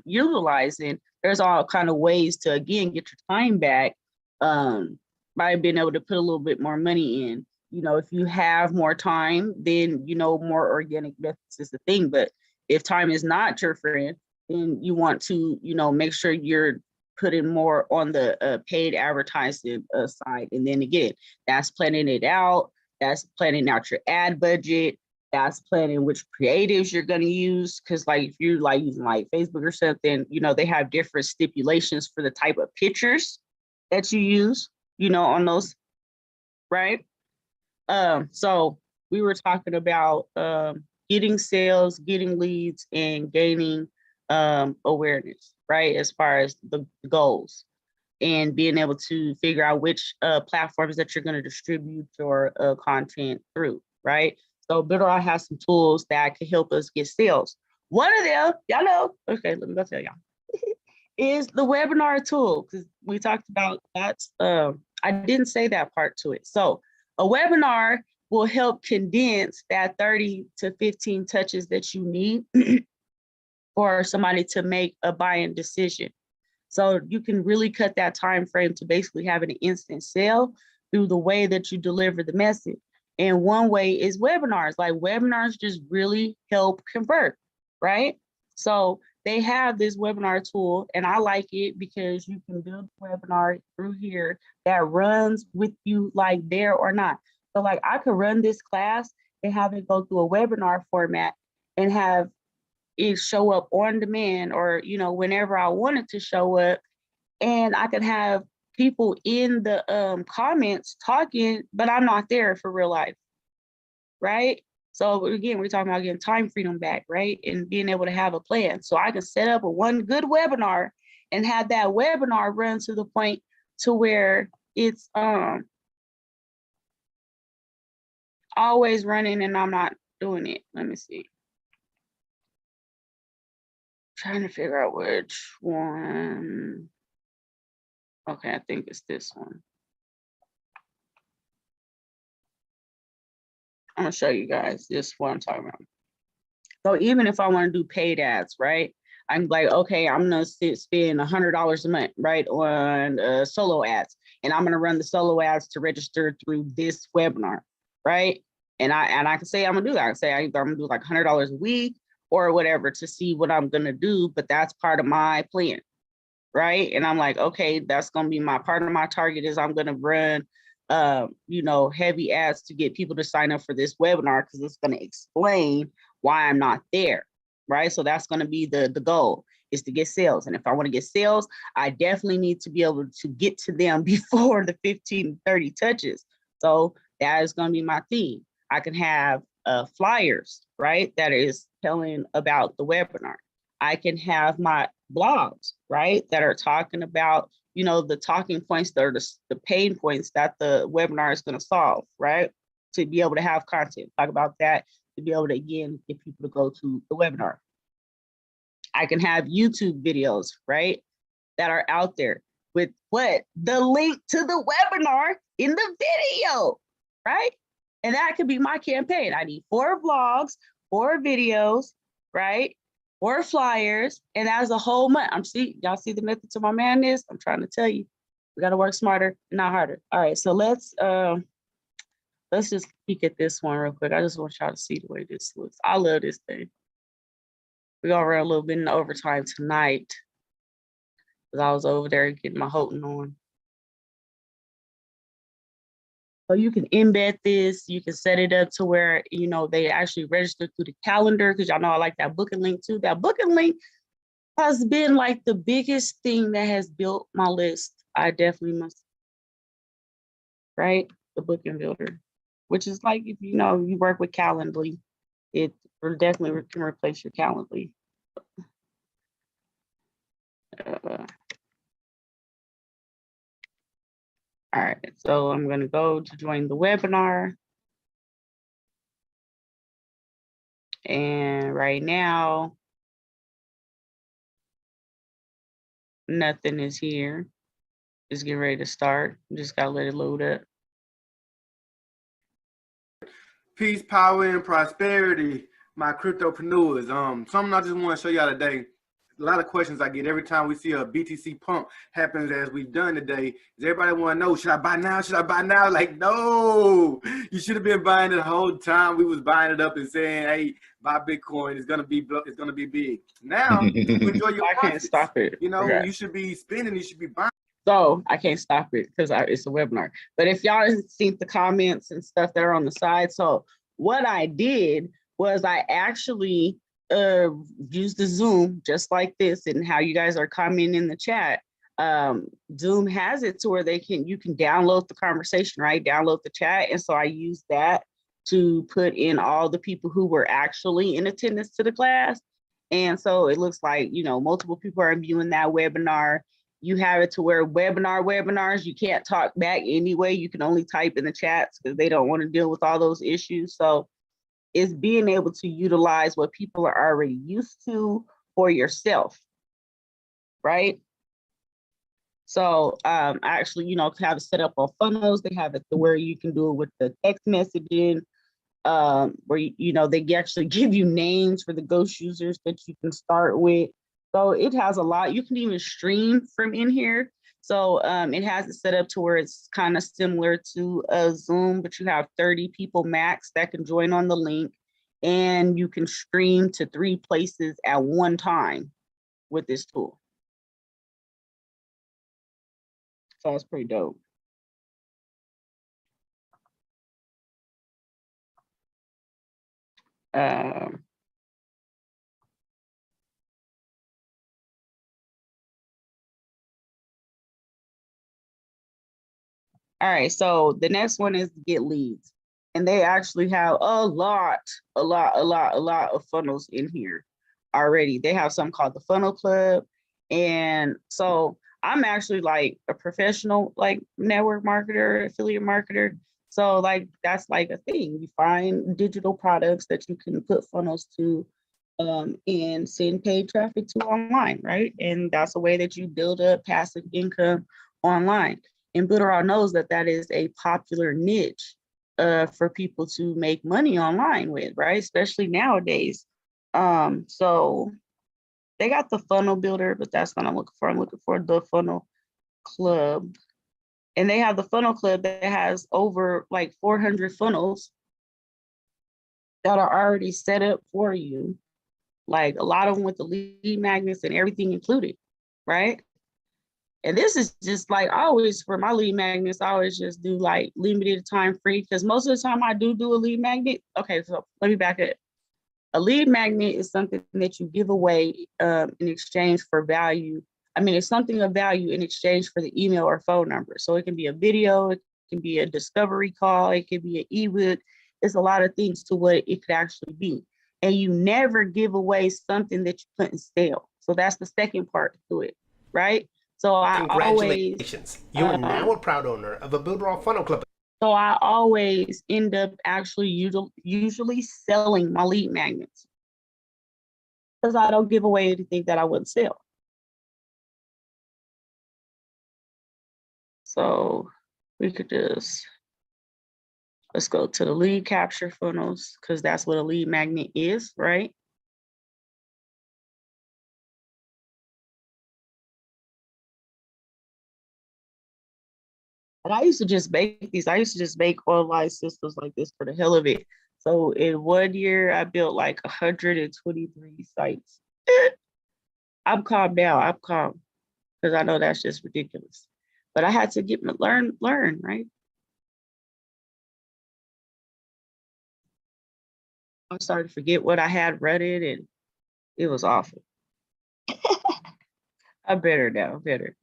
utilizing, there's all kind of ways to, again, get your time back by being able to put a little bit more money in. If you have more time, then, more organic methods is the thing. But if time is not your friend, then you want to, make sure you're putting more on the paid advertising side. And then again, that's planning it out. That's planning out your ad budget. That's planning which creatives you're going to use. Because like if you're like using like Facebook or something, they have different stipulations for the type of pictures that you use, on those, right? So we were talking about getting sales, getting leads, and gaining awareness, right? As far as the goals, and being able to figure out which platforms that you're going to distribute your content through, right? So BuildAI has some tools that can help us get sales. One of them, y'all know, okay, let me go tell y'all, is the webinar tool, because we talked about that. I didn't say that part to it. So a webinar will help condense that 30 to 15 touches that you need for somebody to make a buying decision. So you can really cut that time frame to basically having an instant sale through the way that you deliver the message. And one way is webinars. Like webinars just really help convert, right? So they have this webinar tool, and I like it because you can build a webinar through here that runs with you like there or not. So like I could run this class and have it go through a webinar format and have it show up on demand, or, you know, whenever I want it to show up. And I could have people in the comments talking, but I'm not there for real life, right? So again, we're talking about getting time freedom back, right? And being able to have a plan. So I can set up a one good webinar and have that webinar run to the point to where it's always running and I'm not doing it. Let me see. Trying to figure out which one. Okay, I think it's this one. I'm gonna show you guys this what I'm talking about. So even if I want to do paid ads, right? I'm like, okay, I'm gonna spend $100 a month, right, on solo ads, and I'm gonna run the solo ads to register through this webinar, right? And I can say I'm gonna do that. I can say I'm gonna do like $100 a week or whatever to see what I'm gonna do, but that's part of my plan, right? And I'm like, okay, that's gonna be my part of my target is I'm gonna run you know, heavy ads to get people to sign up for this webinar because it's gonna explain why I'm not there, right? So that's gonna be the goal is to get sales. And if I wanna get sales, I definitely need to be able to get to them before the 15, 30 touches. So that is gonna be my theme. I can have flyers, right? That is telling about the webinar. I can have my blogs, right? That are talking about, you know, the talking points that are the pain points that the webinar is going to solve, right? To be able to have content, talk about that, to be able to, again, get people to go to the webinar. I can have YouTube videos, right? That are out there with what? The link to the webinar in the video, right? And that could be my campaign. I need 4 vlogs, 4 videos, right? 4 flyers, and as a whole month. Y'all see the method to my madness? I'm trying to tell you, we got to work smarter, not harder. All right, so let's just peek at this one real quick. I just want y'all to see the way this looks. I love this thing. We're gonna run a little bit in overtime tonight because I was over there getting my Houghton on. So you can embed this, you can set it up to where, you know, they actually register through the calendar, because y'all know I like that booking link too. That booking link has been like the biggest thing that has built my list. I definitely must, right? The booking builder, which is like, if you know, you work with Calendly, it definitely can replace your Calendly. All right, so I'm gonna go to join the webinar. And right now, nothing is here. Just get ready to start. Just gotta let it load up. Peace, power, and prosperity, my cryptopreneurs. Something I just want to show y'all today. A lot of questions I get every time we see a BTC pump happens as we've done today. Is everybody want to know, should I buy now? Should I buy now? Like, no, you should have been buying it the whole time. We was buying it up and saying, hey, buy Bitcoin. It's gonna be big. Now you enjoy your I profits. can't stop it. You know, Okay. you should be spending. You should be buying. So I can't stop it because it's a webinar. But if y'all seen the comments and stuff that are on the side, so what I did was I actually used the Zoom just like this, and how you guys are commenting in the chat. Zoom has it to where you can download the conversation, right? Download the chat, and so I used that to put in all the people who were actually in attendance to the class. And so it looks like, you know, multiple people are viewing that webinar. You have it to where webinars, you can't talk back anyway. You can only type in the chats because they don't want to deal with all those issues. So it's being able to utilize what people are already used to for yourself, right? So I actually, you know, have it set up on funnels. They have it to where you can do it with the text messaging, where, you know, they actually give you names for the ghost users that you can start with. So it has a lot. You can even stream from in here. So it has it set up to where it's kind of similar to a Zoom, but you have 30 people max that can join on the link, and you can stream to 3 places at one time with this tool. So it's pretty dope. Um, all right, so the next one is get leads. And they actually have a lot of funnels in here already. They have something called the Funnel Club. And so I'm actually like a professional like network marketer, affiliate marketer. So like that's like a thing. You find digital products that you can put funnels to and send paid traffic to online, right? And that's a way that you build up passive income online. And Builderall knows that that is a popular niche for people to make money online with, right? Especially nowadays. So they got the funnel builder, but that's what I'm looking for. I'm looking for the funnel club. And they have the funnel club that has over like 400 funnels that are already set up for you. Like a lot of them with the lead magnets and everything included, right? And this is just like always for my lead magnets, I always just do like limited time free because most of the time I do a lead magnet. Okay, so let me back up. A lead magnet is something that you give away in exchange for value. I mean, it's something of value in exchange for the email or phone number. So it can be a video, it can be a discovery call, it can be an ebook. It's a lot of things to what it could actually be. And you never give away something that you couldn't sell. So that's the second part to it, right? So I always Congratulations. You are now a proud owner of a Builderall Funnel Club. so I always end up actually usually selling my lead magnets because I don't give away anything that I wouldn't sell. So we could just, let's go to the lead capture funnels because that's what a lead magnet is, right? And I used to just make these. I used to just make online systems like this for the hell of it. So in 1 year, I built like 123 sites. I'm calm now. I'm calm because I know that's just ridiculous. But I had to get learn, right? I'm starting to forget what I had running, and it was awful. I'm better now. Better.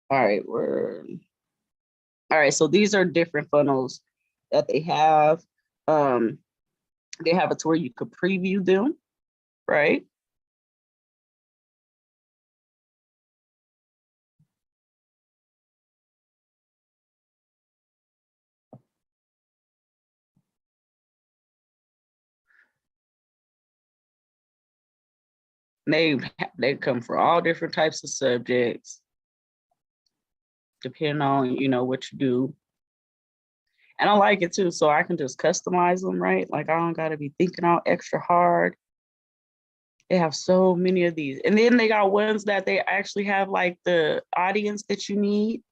All right, all right. So these are different funnels that they have. They have it to where you could preview them, right? They come for all different types of subjects, depending on what you do. And I like it too, so I can just customize them, right? Like I don't gotta be thinking out extra hard. They have so many of these. And then they got ones that they actually have like the audience that you need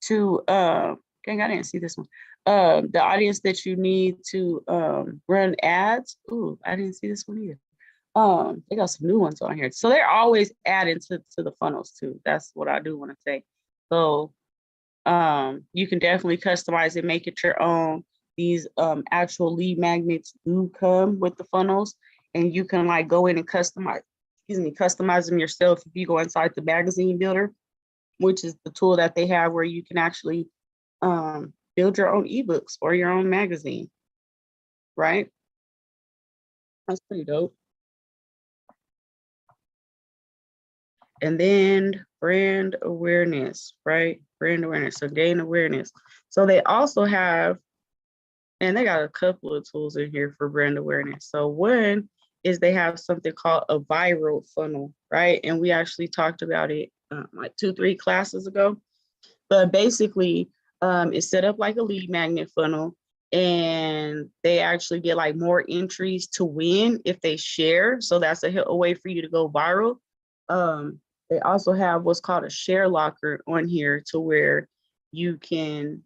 to dang, I didn't see this one. The audience that you need to run ads. Ooh, I didn't see this one either. They got some new ones on here. So they're always adding to the funnels too. That's what I do want to say. So you can definitely customize it, make it your own. These actual lead magnets do come with the funnels, and you can like go in and customize them yourself if you go inside the magazine builder, which is the tool that they have where you can actually build your own ebooks or your own magazine, right? That's pretty dope. And then brand awareness, right? Brand awareness, so gain awareness. So they also have, and they got a couple of tools in here for brand awareness. So one is they have something called a viral funnel, right? And we actually talked about it like 2-3 classes ago. But basically, it's set up like a lead magnet funnel, and they actually get like more entries to win if they share. So that's a way for you to go viral. They also have what's called a share locker on here to where you can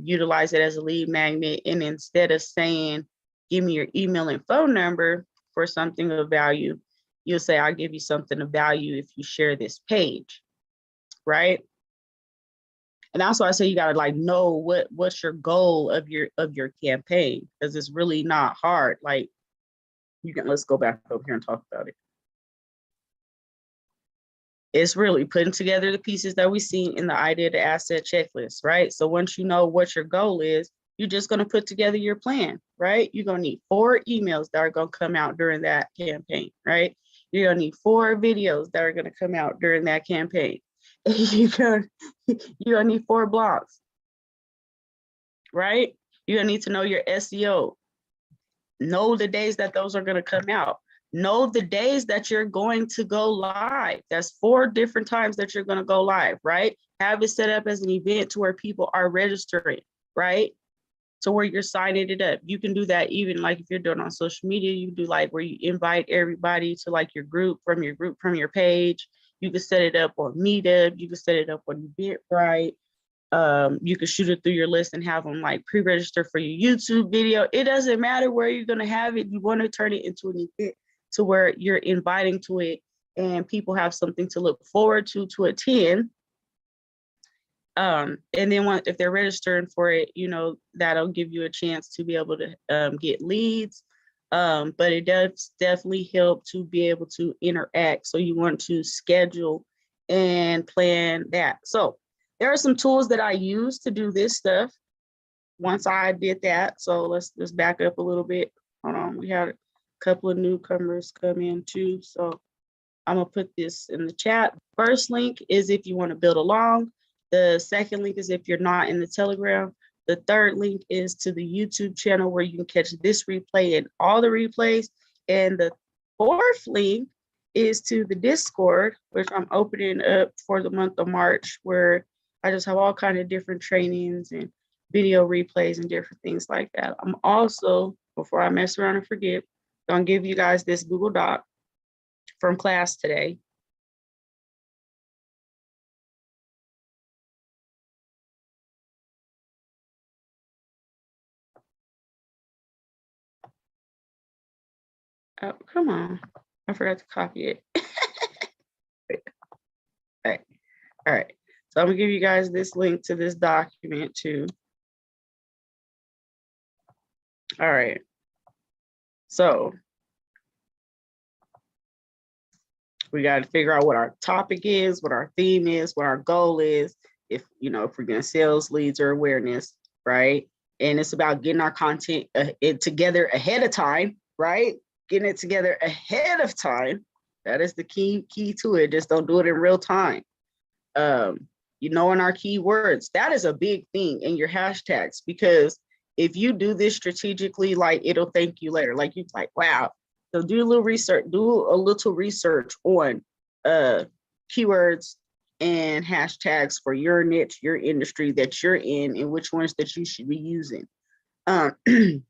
utilize it as a lead magnet. And instead of saying, give me your email and phone number for something of value, you'll say, I'll give you something of value if you share this page. right? And that's why I say you gotta like know what's your goal of your campaign, because it's really not hard. Like let's go back over here and talk about it. It's really putting together the pieces that we see in the idea to asset checklist, right? So once you know what your goal is, you're just going to put together your plan, right? You're going to need 4 emails that are going to come out during that campaign, right? You're going to need 4 videos that are going to come out during that campaign. You're going to need 4 blogs, right? You're going to need to know your SEO. Know the days that those are going to come out. Know the days that you're going to go live. That's 4 different times that you're going to go live, right? Have it set up as an event to where people are registering, right? So where you're signing it up. You can do that even like if you're doing on social media, you can do like where you invite everybody to like your group from your page. You can set it up on Meetup. You can set it up on Eventbrite. You can shoot it through your list and have them like pre-register for your YouTube video. It doesn't matter where you're going to have it. You want to turn it into an event to where you're inviting to it and people have something to look forward to attend. And then if they're registering for it, you know, that'll give you a chance to be able to get leads. But it does definitely help to be able to interact. So you want to schedule and plan that. So there are some tools that I use to do this stuff once I did that. So let's just back up a little bit. Hold on, we had a couple of newcomers come in too. So I'm gonna put this in the chat. First link is if you want to build along. The second link is if you're not in the Telegram. The third link is to the YouTube channel where you can catch this replay and all the replays. And the fourth link is to the Discord, which I'm opening up for the month of March, where I just have all kinds of different trainings and video replays and different things like that. I'm also, before I mess around and forget, gonna give you guys this Google Doc from class today. Oh, come on. I forgot to copy it. All right. So I'm gonna give you guys this link to this document too. All right. So we got to figure out what our topic is, what our theme is, what our goal is, if we're getting sales leads or awareness, right? And it's about getting our content together ahead of time, right? Getting it together ahead of time. That is the key to it. Just don't do it in real time. Knowing our keywords, that is a big thing in your hashtags, because if you do this strategically, like it'll thank you later. Like you're like, wow. So do a little research on keywords and hashtags for your niche, your industry that you're in, and which ones that you should be using. You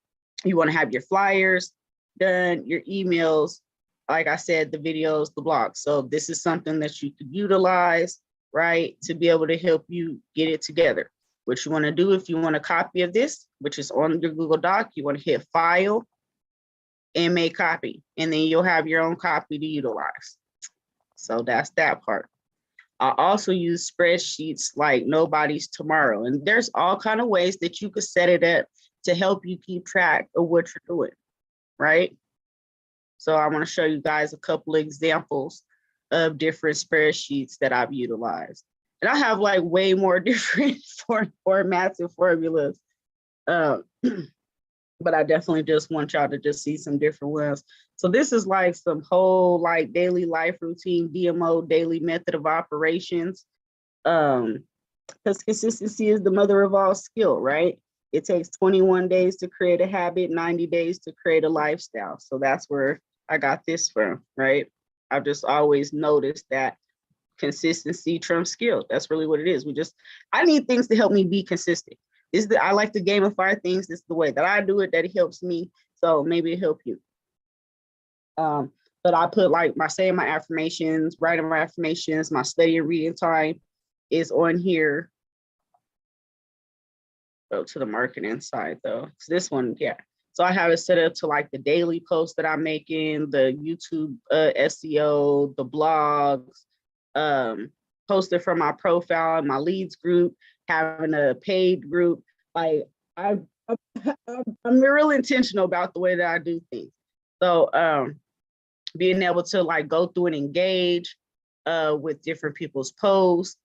want to have your flyers done, your emails, like I said, the videos, the blogs. So this is something that you could utilize, right, to be able to help you get it together. What you want to do, if you want a copy of this, which is on your Google Doc, you want to hit File and Make Copy, and then you'll have your own copy to utilize. So that's that part. I also use spreadsheets like nobody's tomorrow, and there's all kind of ways that you could set it up to help you keep track of what you're doing, right? So I want to show you guys a couple of examples of different spreadsheets that I've utilized. And I have like way more different formats and formulas. But I definitely just want y'all to just see some different ones. So this is like some whole like daily life routine, DMO, daily method of operations. Because consistency is the mother of all skill, right? It takes 21 days to create a habit, 90 days to create a lifestyle. So that's where I got this from, right? I've just always noticed that consistency trumps skill. That's really what it is. I need things to help me be consistent. I like to gamify things. This is the way that I do it, that it helps me. So maybe it help you. But I put like saying my affirmations, writing my affirmations, my study and reading time is on here. Go to the marketing side though. So this one, yeah. So I have it set up to like the daily posts that I'm making, the YouTube SEO, the blogs, posted from my profile and my leads group, having a paid group. Like I'm real intentional about the way that I do things. So being able to like go through and engage with different people's posts,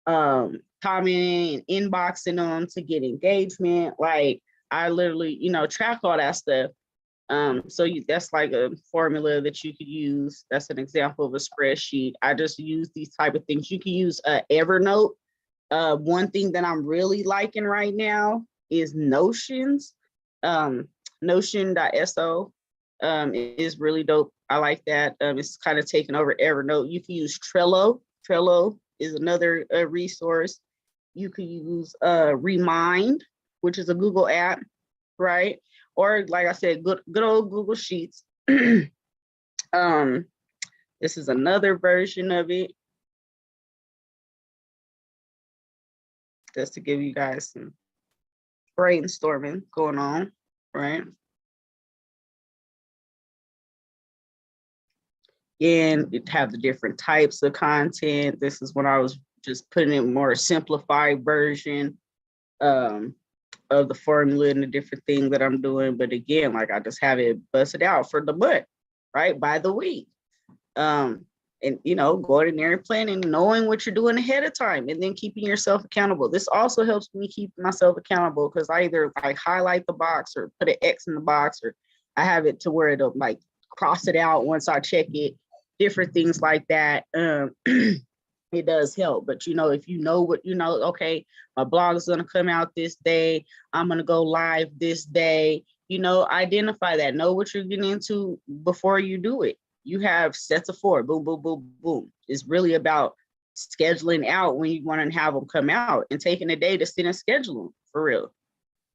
commenting and inboxing them to get engagement. Like I literally, track all that stuff. So that's like a formula that you could use. That's an example of a spreadsheet. I just use these type of things. You can use Evernote. One thing that I'm really liking right now is Notions. Notion.so is really dope. I like that. It's kind of taking over Evernote. You can use Trello. Trello is another resource. You can use Remind, which is a Google app, right? Or like I said, good old Google Sheets. This is another version of it. Just to give you guys some brainstorming going on, right? And it have the different types of content. This is when I was just putting in more simplified version of the formula and the different things that I'm doing. But again, like I just have it busted out for the month, right? By the week. And going in there and planning, knowing what you're doing ahead of time, and then keeping yourself accountable. This also helps me keep myself accountable because I either like highlight the box or put an X in the box, or I have it to where it'll like cross it out once I check it, different things like that. It does help. But if you know what okay, my blog is going to come out this day, I'm going to go live this day, identify that, know what you're getting into before you do it. You have sets of 4, boom, boom, boom, boom. It's really about scheduling out when you want to have them come out and taking a day to sit and schedule them for real.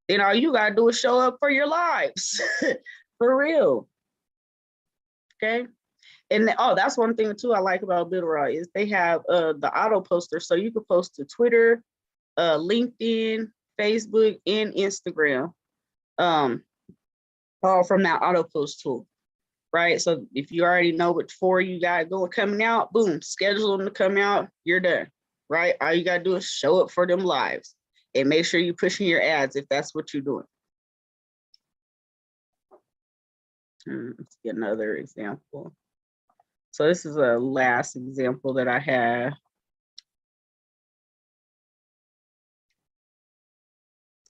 Then all you got to do is show up for your lives for real. Okay. And that's one thing too I like about Builderall is they have the auto poster, so you can post to Twitter, LinkedIn, Facebook, and Instagram, all from that auto post tool, right? So if you already know which 4 you got going coming out, boom, schedule them to come out, you're done, right? All you gotta do is show up for them lives and make sure you're pushing your ads if that's what you're doing. Let's get another example. So this is a last example that I have.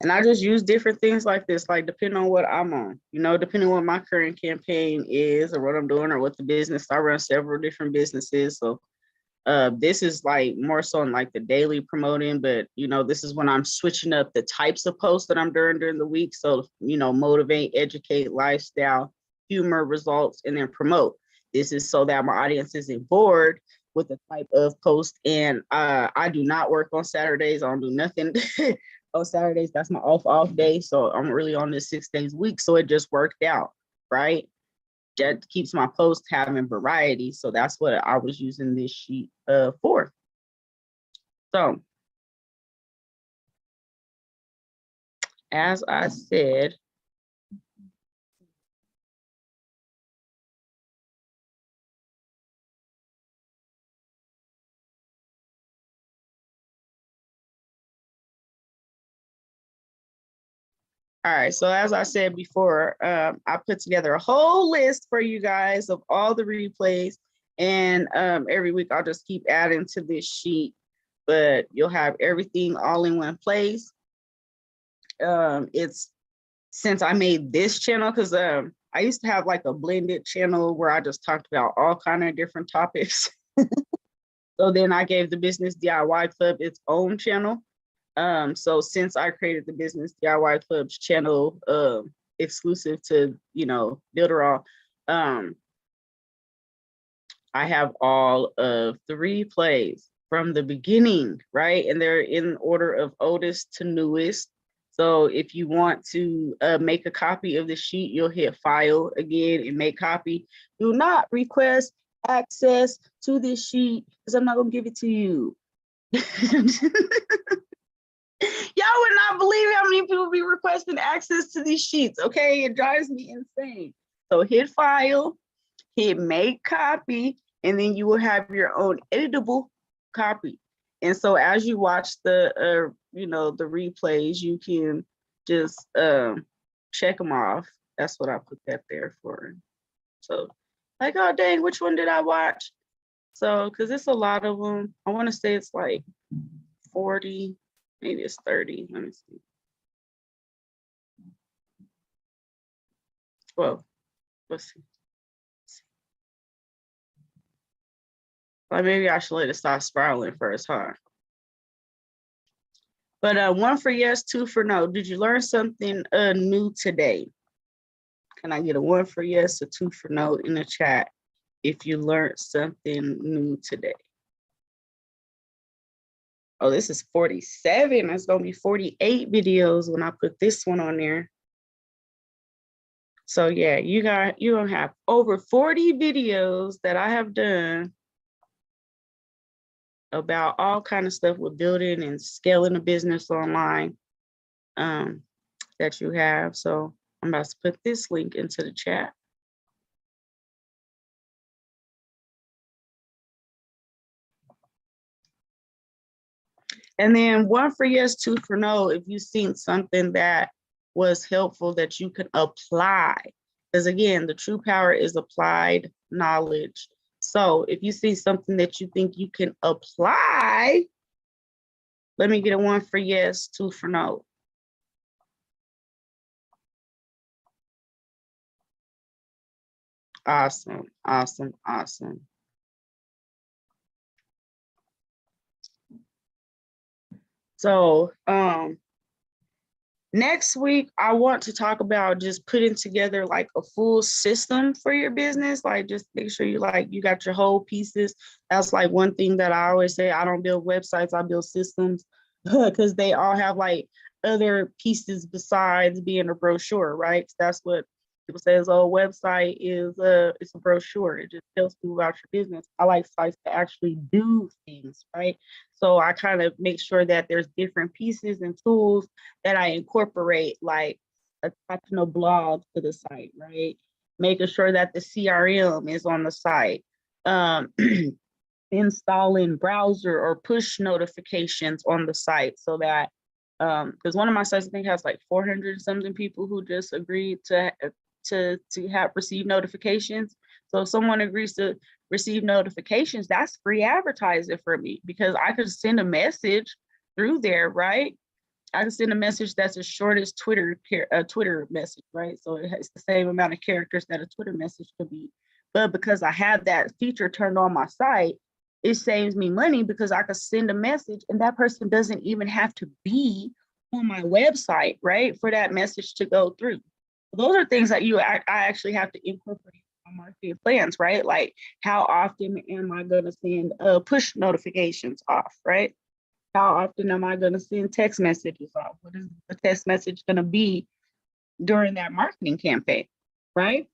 And I just use different things like this, like depending on what I'm on, depending on what my current campaign is or what I'm doing or what the business, I run several different businesses. So this is like more so on like the daily promoting, but this is when I'm switching up the types of posts that I'm doing during the week. So, motivate, educate, lifestyle, humor, results, and then promote. This is so that my audience isn't bored with the type of post. And I do not work on Saturdays. I don't do nothing on Saturdays. That's my off day. So I'm really on this 6 days a week. So it just worked out, right? That keeps my post having variety. So that's what I was using this sheet for. So as I said, all right, so as I said before, I put together a whole list for you guys of all the replays, and every week I'll just keep adding to this sheet, but you'll have everything all in one place. It's since I made this channel, because I used to have like a blended channel where I just talked about all kind of different topics. So then I gave the Business DIY Club its own channel. So since I created the Business DIY Club's channel exclusive to, Builderall, I have all of the replays from the beginning, right? And they're in order of oldest to newest. So if you want to make a copy of the sheet, you'll hit File again and Make Copy. Do not request access to this sheet because I'm not gonna give it to you. Y'all would not believe how many people be requesting access to these sheets, okay? It drives me insane. So hit File, hit Make Copy, and then you will have your own editable copy. And so as you watch the, the replays, you can just check them off. That's what I put that there for. So like, oh, dang, which one did I watch? So, because it's a lot of them. I want to say it's like 40, maybe it's 30. Let me see. Well, let's see. Like maybe I should let it stop spiraling first, huh? But 1 for yes, 2 for no. Did you learn something new today? Can I get a 1 for yes, a 2 for no in the chat if you learned something new today? Oh, this is 47. It's gonna be 48 videos when I put this one on there. So yeah, you're gonna have over 40 videos that I have done about all kind of stuff with building and scaling a business online that you have. So I'm about to put this link into the chat. And then 1 for yes, 2 for no, if you've seen something that was helpful that you can apply. Because again, the true power is applied knowledge. So if you see something that you think you can apply, let me get a 1 for yes, 2 for no. Awesome, awesome, awesome. So next week, I want to talk about just putting together like a full system for your business. Like just make sure you got your whole pieces. That's like one thing that I always say. I don't build websites, I build systems because they all have like other pieces besides being a brochure, right? That's what people say is, oh, website is it's a brochure. It just tells people about your business. I like sites to actually do things, right? So I kind of make sure that there's different pieces and tools that I incorporate, like attaching a blog to the site, right? Making sure that the CRM is on the site. Installing browser or push notifications on the site so that, because one of my sites I think has like 400 something people who just agreed to have received notifications. So if someone agrees to receive notifications, that's free advertising for me because I could send a message through there, right? I can send a message that's as short as Twitter message, right? So it has the same amount of characters that a Twitter message could be. But because I have that feature turned on my site, it saves me money because I could send a message and that person doesn't even have to be on my website, right? For that message to go through. Those are things that I actually have to incorporate in my marketing plans, right? Like how often am I going to send push notifications off, right? How often am I going to send text messages off? What is the text message going to be during that marketing campaign, right?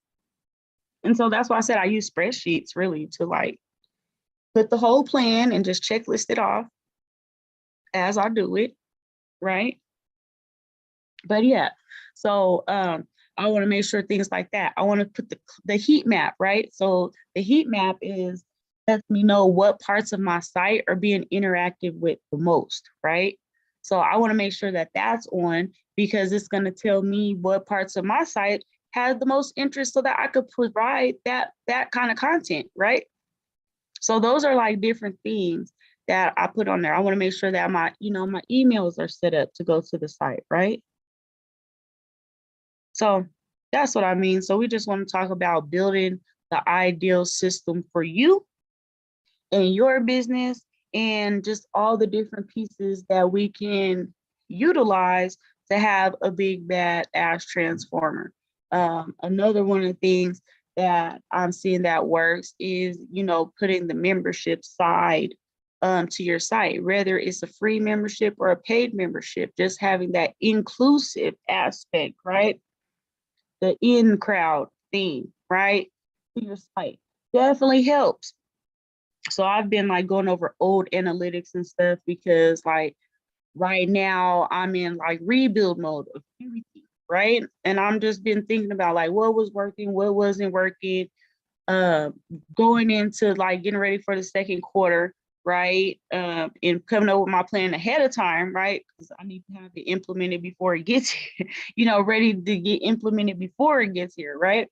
And so that's why I said I use spreadsheets really to like put the whole plan and just checklist it off as I do it, right? But yeah, so I want to make sure things like that. I want to put the heat map, right? So the heat map lets me know what parts of my site are being interactive with the most, right? So I want to make sure that that's on because it's going to tell me what parts of my site have the most interest so that I could provide that kind of content, right? So those are like different things that I put on there. I want to make sure that my emails are set up to go to the site, right? So that's what I mean. So we just want to talk about building the ideal system for you and your business and just all the different pieces that we can utilize to have a big bad ass transformer. Another one of the things that I'm seeing that works is, putting the membership side to your site, whether it's a free membership or a paid membership, just having that inclusive aspect, right? The in crowd theme, right? To your site definitely helps. So I've been like going over old analytics and stuff because like right now I'm in like rebuild mode of everything, right? And I'm just been thinking about like what was working, what wasn't working, going into like getting ready for the second quarter. right? And coming up with my plan ahead of time, right? Because I need to have it implemented before it gets here, ready to get implemented before it gets here, right?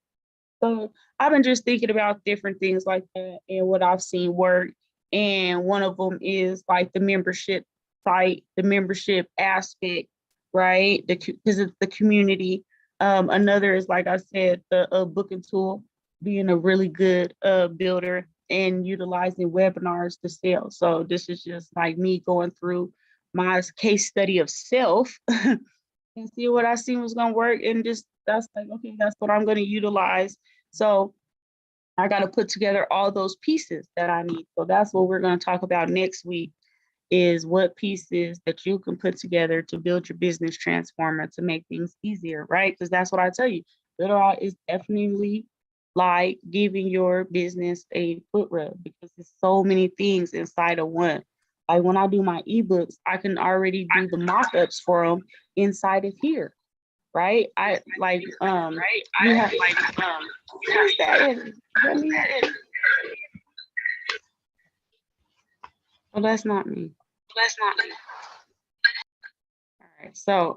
So I've been just thinking about different things like that and what I've seen work. And one of them is like the membership site, the membership aspect, right? Because it's the community. Another is, like I said, the booking tool, being a really good builder and utilizing webinars to sell. So this is just like me going through my case study of self and see what I seen was gonna work, and just that's like, okay, that's what I'm gonna utilize. So I got to put together all those pieces that I need. So that's what we're going to talk about next week, is what pieces that you can put together to build your business transformer to make things easier, right? Because that's what I tell you. Builder is definitely like giving your business a foot rub, because there's so many things inside of one. Like when I do my ebooks, I can already do the mock-ups for them inside of here, right? I like you have what is that? Is that me? Oh, that's not me. All right. So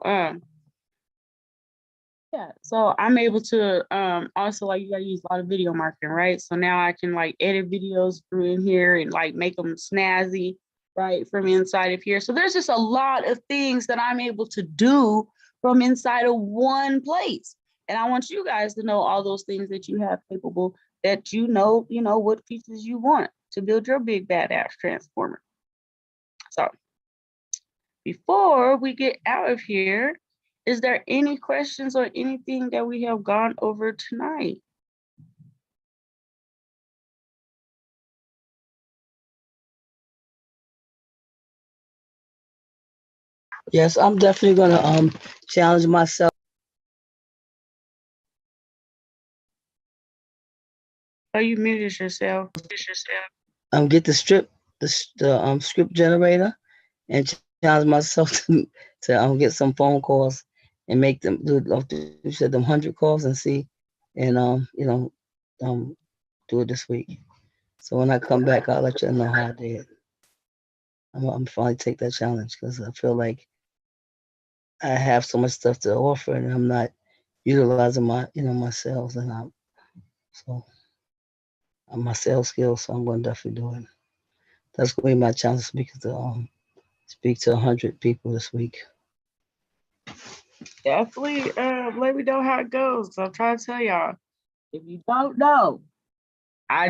yeah, so I'm able to also, like, you gotta use a lot of video marketing, right? So now I can like edit videos through in here and like make them snazzy, right, from inside of here. So there's just a lot of things that I'm able to do from inside of one place. And I want you guys to know all those things that you have capable, that what pieces you want to build your big badass transformer. So before we get out of here, is there any questions or anything that we have gone over tonight? Yes, I'm definitely gonna challenge myself. Oh, you muted yourself. Get the script generator and challenge myself to get some phone calls and make them do, you said them 100 calls, and see, and do it this week. So when I come back, I'll let you know how I did. I'm finally take that challenge, because I feel like I have so much stuff to offer and I'm not utilizing my sales, and my sales skills. So I'm going to definitely do it. That's going to be my challenge, speaking to speak to 100 people this week. Definitely let me know how it goes. I'm trying to tell y'all. If you don't know, I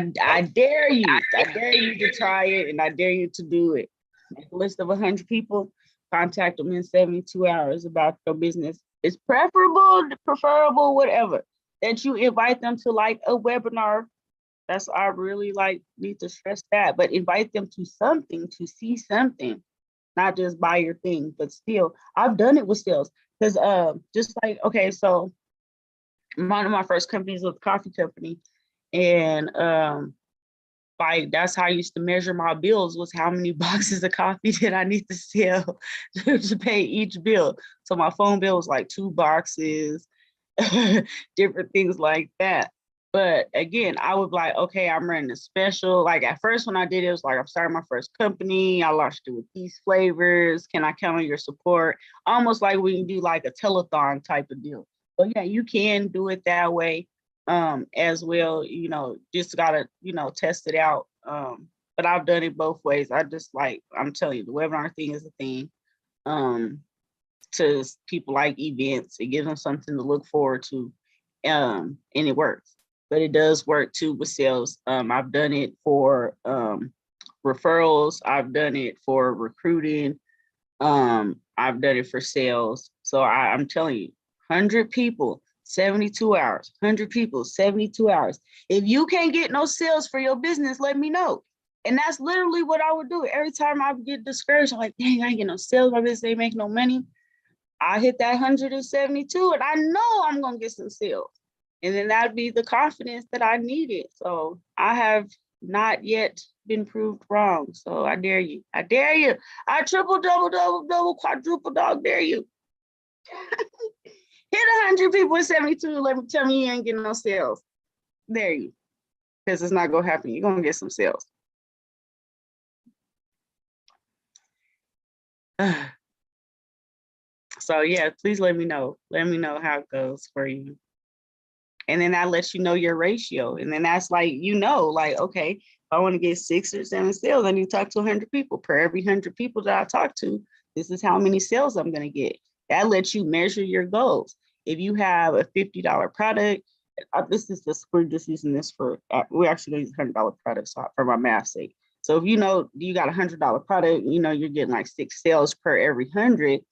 dare you. I dare you to try it, and I dare you to do it. Make a list of 100 people, contact them in 72 hours about your business. It's preferable, whatever, that you invite them to like a webinar. That's, I really like need to stress that, but invite them to something, to see something, not just buy your thing. But still, I've done it with sales, because just like, okay, so one of my first companies was a coffee company, and like that's how I used to measure my bills, was how many boxes of coffee did I need to sell to pay each bill. So my phone bill was like 2 boxes, different things like that. But again, I would be like, okay, I'm running a special. Like at first when I did it, it was like, I'm starting my first company. I launched it with these flavors. Can I count on your support? Almost like we can do like a telethon type of deal. But yeah, you can do it that way as well. Just gotta, test it out. But I've done it both ways. I'm telling you, the webinar thing is a thing. To people like events, it gives them something to look forward to. And it works. But it does work too with sales. I've done it for referrals. I've done it for recruiting. I've done it for sales. So I'm telling you, 100 people, 72 hours, 100 people, 72 hours. If you can't get no sales for your business, let me know. And that's literally what I would do. Every time I get discouraged, I'm like, dang, I ain't get no sales, my business ain't make no money. I hit that 172 and I know I'm going to get some sales. And then that'd be the confidence that I needed. So I have not yet been proved wrong. So I dare you. I dare you. I triple, double, quadruple dog dare you. Hit 100 people with 72. Let me tell me you ain't getting no sales. Dare you. Because it's not going to happen. You're going to get some sales. So yeah, please let me know. Let me know how it goes for you. And then that lets you know your ratio. And then that's like, like, okay, if I want to get 6 or 7 sales, I need to talk to 100 people. Per every 100 people that I talk to, this is how many sales I'm going to get. That lets you measure your goals. If you have a $50 product, this is just, we're just using this for, we're actually going to use $100 products for my math sake. So if you got a $100 product, you're getting like 6 sales per every 100,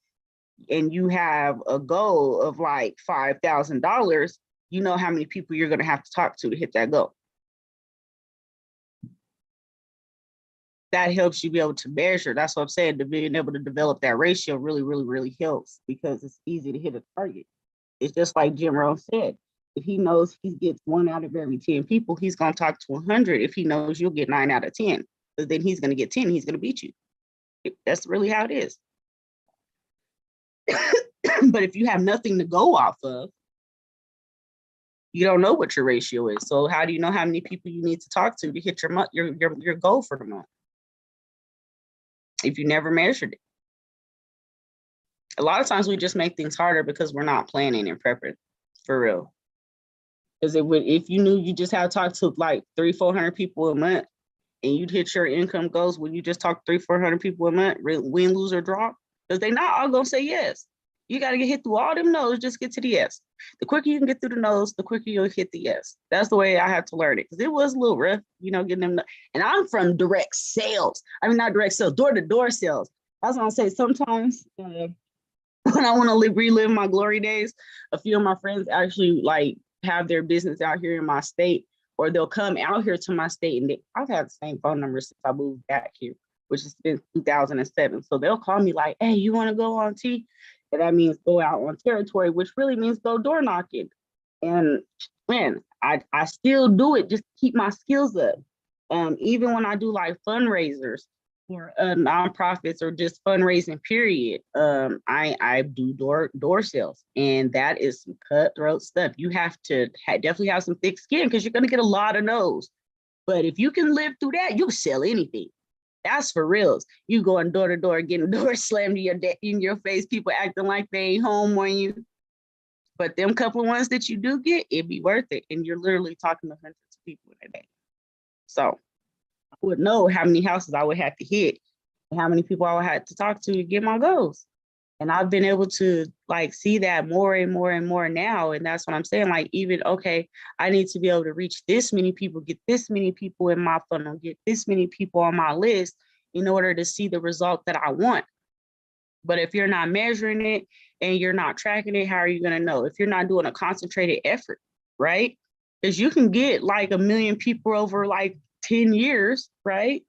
and you have a goal of like $5,000, you know how many people you're going to have to talk to hit that goal. That helps you be able to measure. That's what I'm saying. Being able to develop that ratio really, really, really helps, because it's easy to hit a target. It's just like Jim Rohn said. If he knows he gets 1 out of every 10 people, he's going to talk to 100. If he knows you'll get 9 out of 10, but then he's going to get 10, he's going to beat you. That's really how it is. But if you have nothing to go off of, you don't know what your ratio is. So how do you know how many people you need to talk to hit your goal for the month if you never measured it? A lot of times we just make things harder because we're not planning and prepping for real. Because if you knew you just had to talk to like 300-400 people a month and you'd hit your income goals when you just talk 300-400 people a month, win, lose, or draw, because they're not all gonna say yes. You got to get hit through all them no's, just get to the yes. The quicker you can get through the no's, the quicker you'll hit the yes. That's the way I had to learn it, because it was a little rough, getting them. And I'm from direct sales. I mean, not direct sales, door-to-door sales. That's what I say. Sometimes when I want to relive my glory days, a few of my friends actually like have their business out here in my state, or they'll come out here to my state, and I've had the same phone number since I moved back here, which has been 2007. So they'll call me like, hey, you want to go on T? And that means go out on territory, which really means go door knocking. And man, I still do it just to keep my skills up. Even when I do like fundraisers for nonprofits or just fundraising period, I do door sales, and that is some cutthroat stuff. You have to definitely have some thick skin, because you're going to get a lot of no's. But if you can live through that, you can sell anything. That's for reals. You going door to door, getting doors slammed in your face, people acting like they ain't home on you. But them couple of ones that you do get, it'd be worth it. And you're literally talking to hundreds of people in a day. So I would know how many houses I would have to hit and how many people I would have to talk to get my goals. And I've been able to like see that more and more and more now. And that's what I'm saying. Like, even, okay, I need to be able to reach this many people, get this many people in my funnel, get this many people on my list in order to see the result that I want. But if you're not measuring it and you're not tracking it, how are you going to know? If you're not doing a concentrated effort, right? Because you can get like 1 million people over like 10 years, right?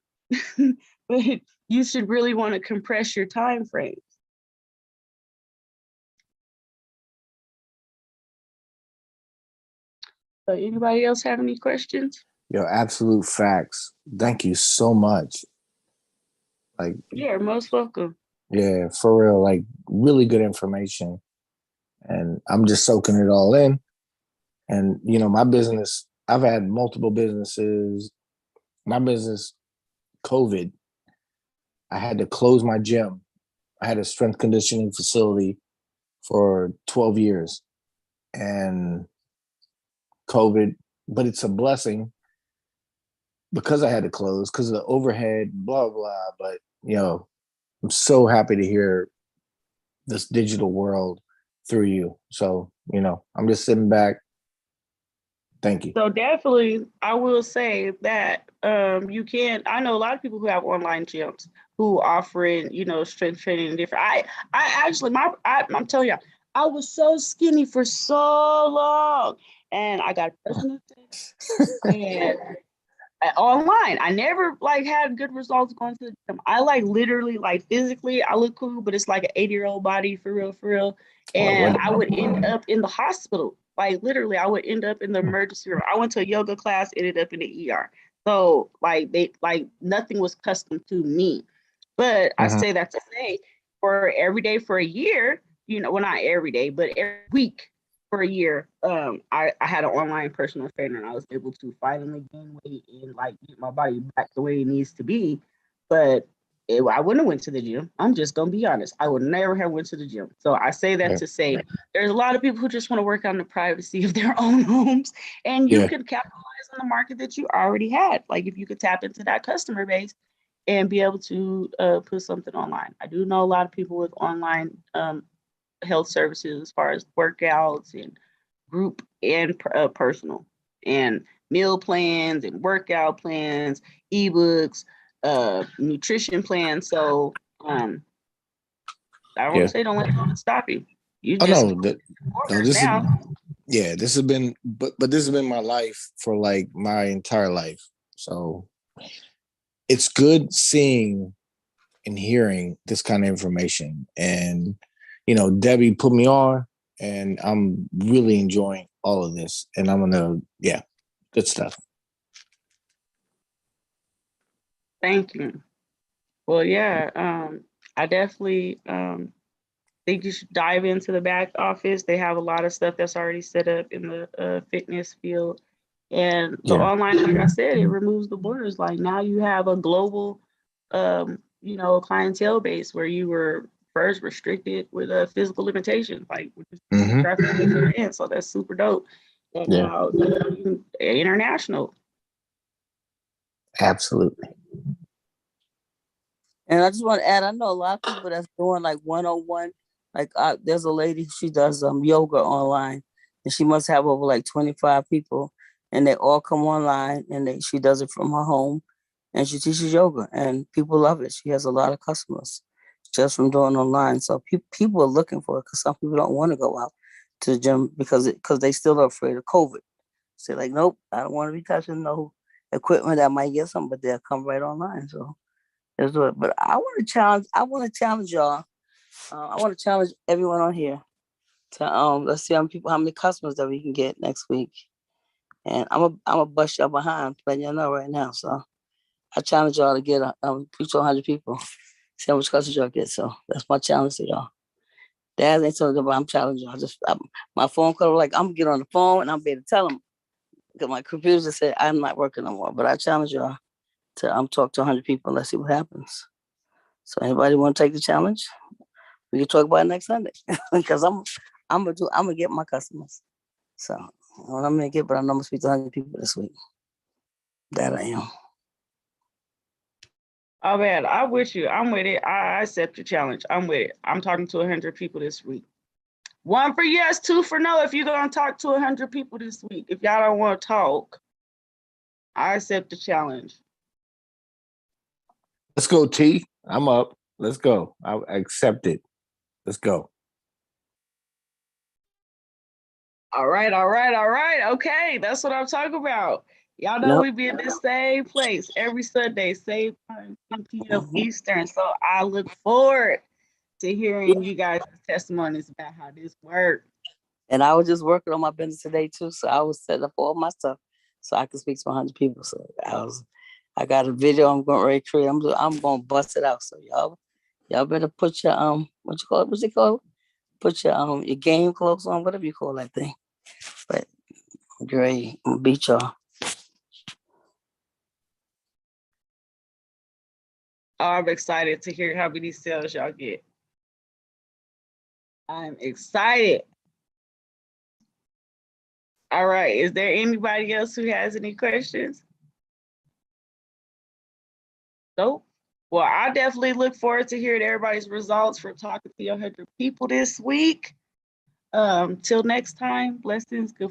But you should really want to compress your time frame. So anybody else have any questions? Yo, absolute facts. Thank you so much. Like, You're most welcome. yeah, for real. Like, really good information. And I'm just soaking it all in. And, my business, I've had multiple businesses. My business, COVID, I had to close my gym. I had a strength conditioning facility for 12 years. And COVID, but it's a blessing because I had to close because of the overhead, blah, blah. But, I'm so happy to hear this digital world through you. So, I'm just sitting back. Thank you. So definitely, I will say that you can. I know a lot of people who have online gyms who offering, strength training and different. I actually, I'm telling you, I was so skinny for so long, and I got personal and online. I never like had good results going to the gym. I like literally like physically, I look cool, but it's like an 80-year-old body for real, for real. And I would end up in the hospital. Like literally, I would end up in the emergency room. I went to a yoga class, ended up in the ER. So like nothing was custom to me. But I say that to say, for every day for a year, well, not every day, but every week for a year, I had an online personal trainer, and I was able to finally gain weight and like get my body back the way it needs to be. But I wouldn't have went to the gym. I'm just gonna be honest. I would never have went to the gym. So I say that Yeah. to say there's a lot of people who just want to work out in the privacy of their own homes, and you Yeah. can capitalize on the market that you already had. Like if you could tap into that customer base and be able to put something online. I do know a lot of people with online health services as far as workouts and group and personal and meal plans and workout plans, ebooks, nutrition plans. So I want Yeah. to say don't let it stop you. You I just know that. No, orders now. this has been, but this has been my life for like my entire life. So it's good seeing and hearing this kind of information. And, Debbie put me on, and I'm really enjoying all of this. And I'm going to, good stuff. Thank you. Well, yeah, I definitely think you should dive into the back office. They have a lot of stuff that's already set up in the fitness field. And the Yeah. online, like I said, it removes the borders. Like now you have a global, clientele base where you were first restricted with a physical limitation, like with the Mm-hmm. traffic that you're in. So that's super dope. And Yeah. now, international. Absolutely. And I just want to add, I know a lot of people that's doing like one-on-one. Like there's a lady, she does yoga online, and she must have over like 25 people, and they all come online, and she does it from her home, and she teaches yoga, and people love it. She has a lot of customers just from doing online. So people are looking for it because some people don't want to go out to the gym because they still are afraid of COVID. So like, nope, I don't want to be touching no equipment that might get some, but they'll come right online. So let's do it. But I want to challenge. I want to challenge y'all. I want to challenge everyone on here to let's see how many customers that we can get next week. And I'm a bust y'all behind, letting y'all know right now. So I challenge y'all to get reach 100 people. See how much customers y'all get. So that's my challenge to y'all. Dad ain't talking about. I'm challenging y'all. My phone call like I'm gonna get on the phone and I'm be able to tell them because my computer just said I'm not working no more. But I challenge y'all to talk to 100 people. Let's see what happens. So anybody want to take the challenge? We can talk about it next Sunday because I'm gonna get my customers. So what I'm gonna get, but I'm gonna speak to 100 people this week. That I am. Oh man, I'm with you. I'm with it. I accept your challenge. I'm with it. I'm talking to 100 people this week. 1 for yes, 2 for no. If you're gonna talk to 100 people this week, if y'all don't want to talk, I accept the challenge. Let's go, T. I'm up. Let's go. I accept it. Let's go. All right, all right, all right. Okay, that's what I'm talking about. Y'all know we be in the same place every Sunday, same time, 10 p.m. Eastern. So I look forward to hearing you guys' testimonies about how this works. And I was just working on my business today too, so I was setting up all my stuff so I could speak to 100 people. So I got a video I'm going to ready to create. I'm going to bust it out. So y'all better put your what you call it? What's it called? Put your game clothes on, whatever you call that thing. But great, I'm gonna beat y'all. Oh, I'm excited to hear how many sales y'all get. I'm excited. All right, is there anybody else who has any questions? Nope. Well, I definitely look forward to hearing everybody's results for talking to 100 people this week. Till next time, blessings, good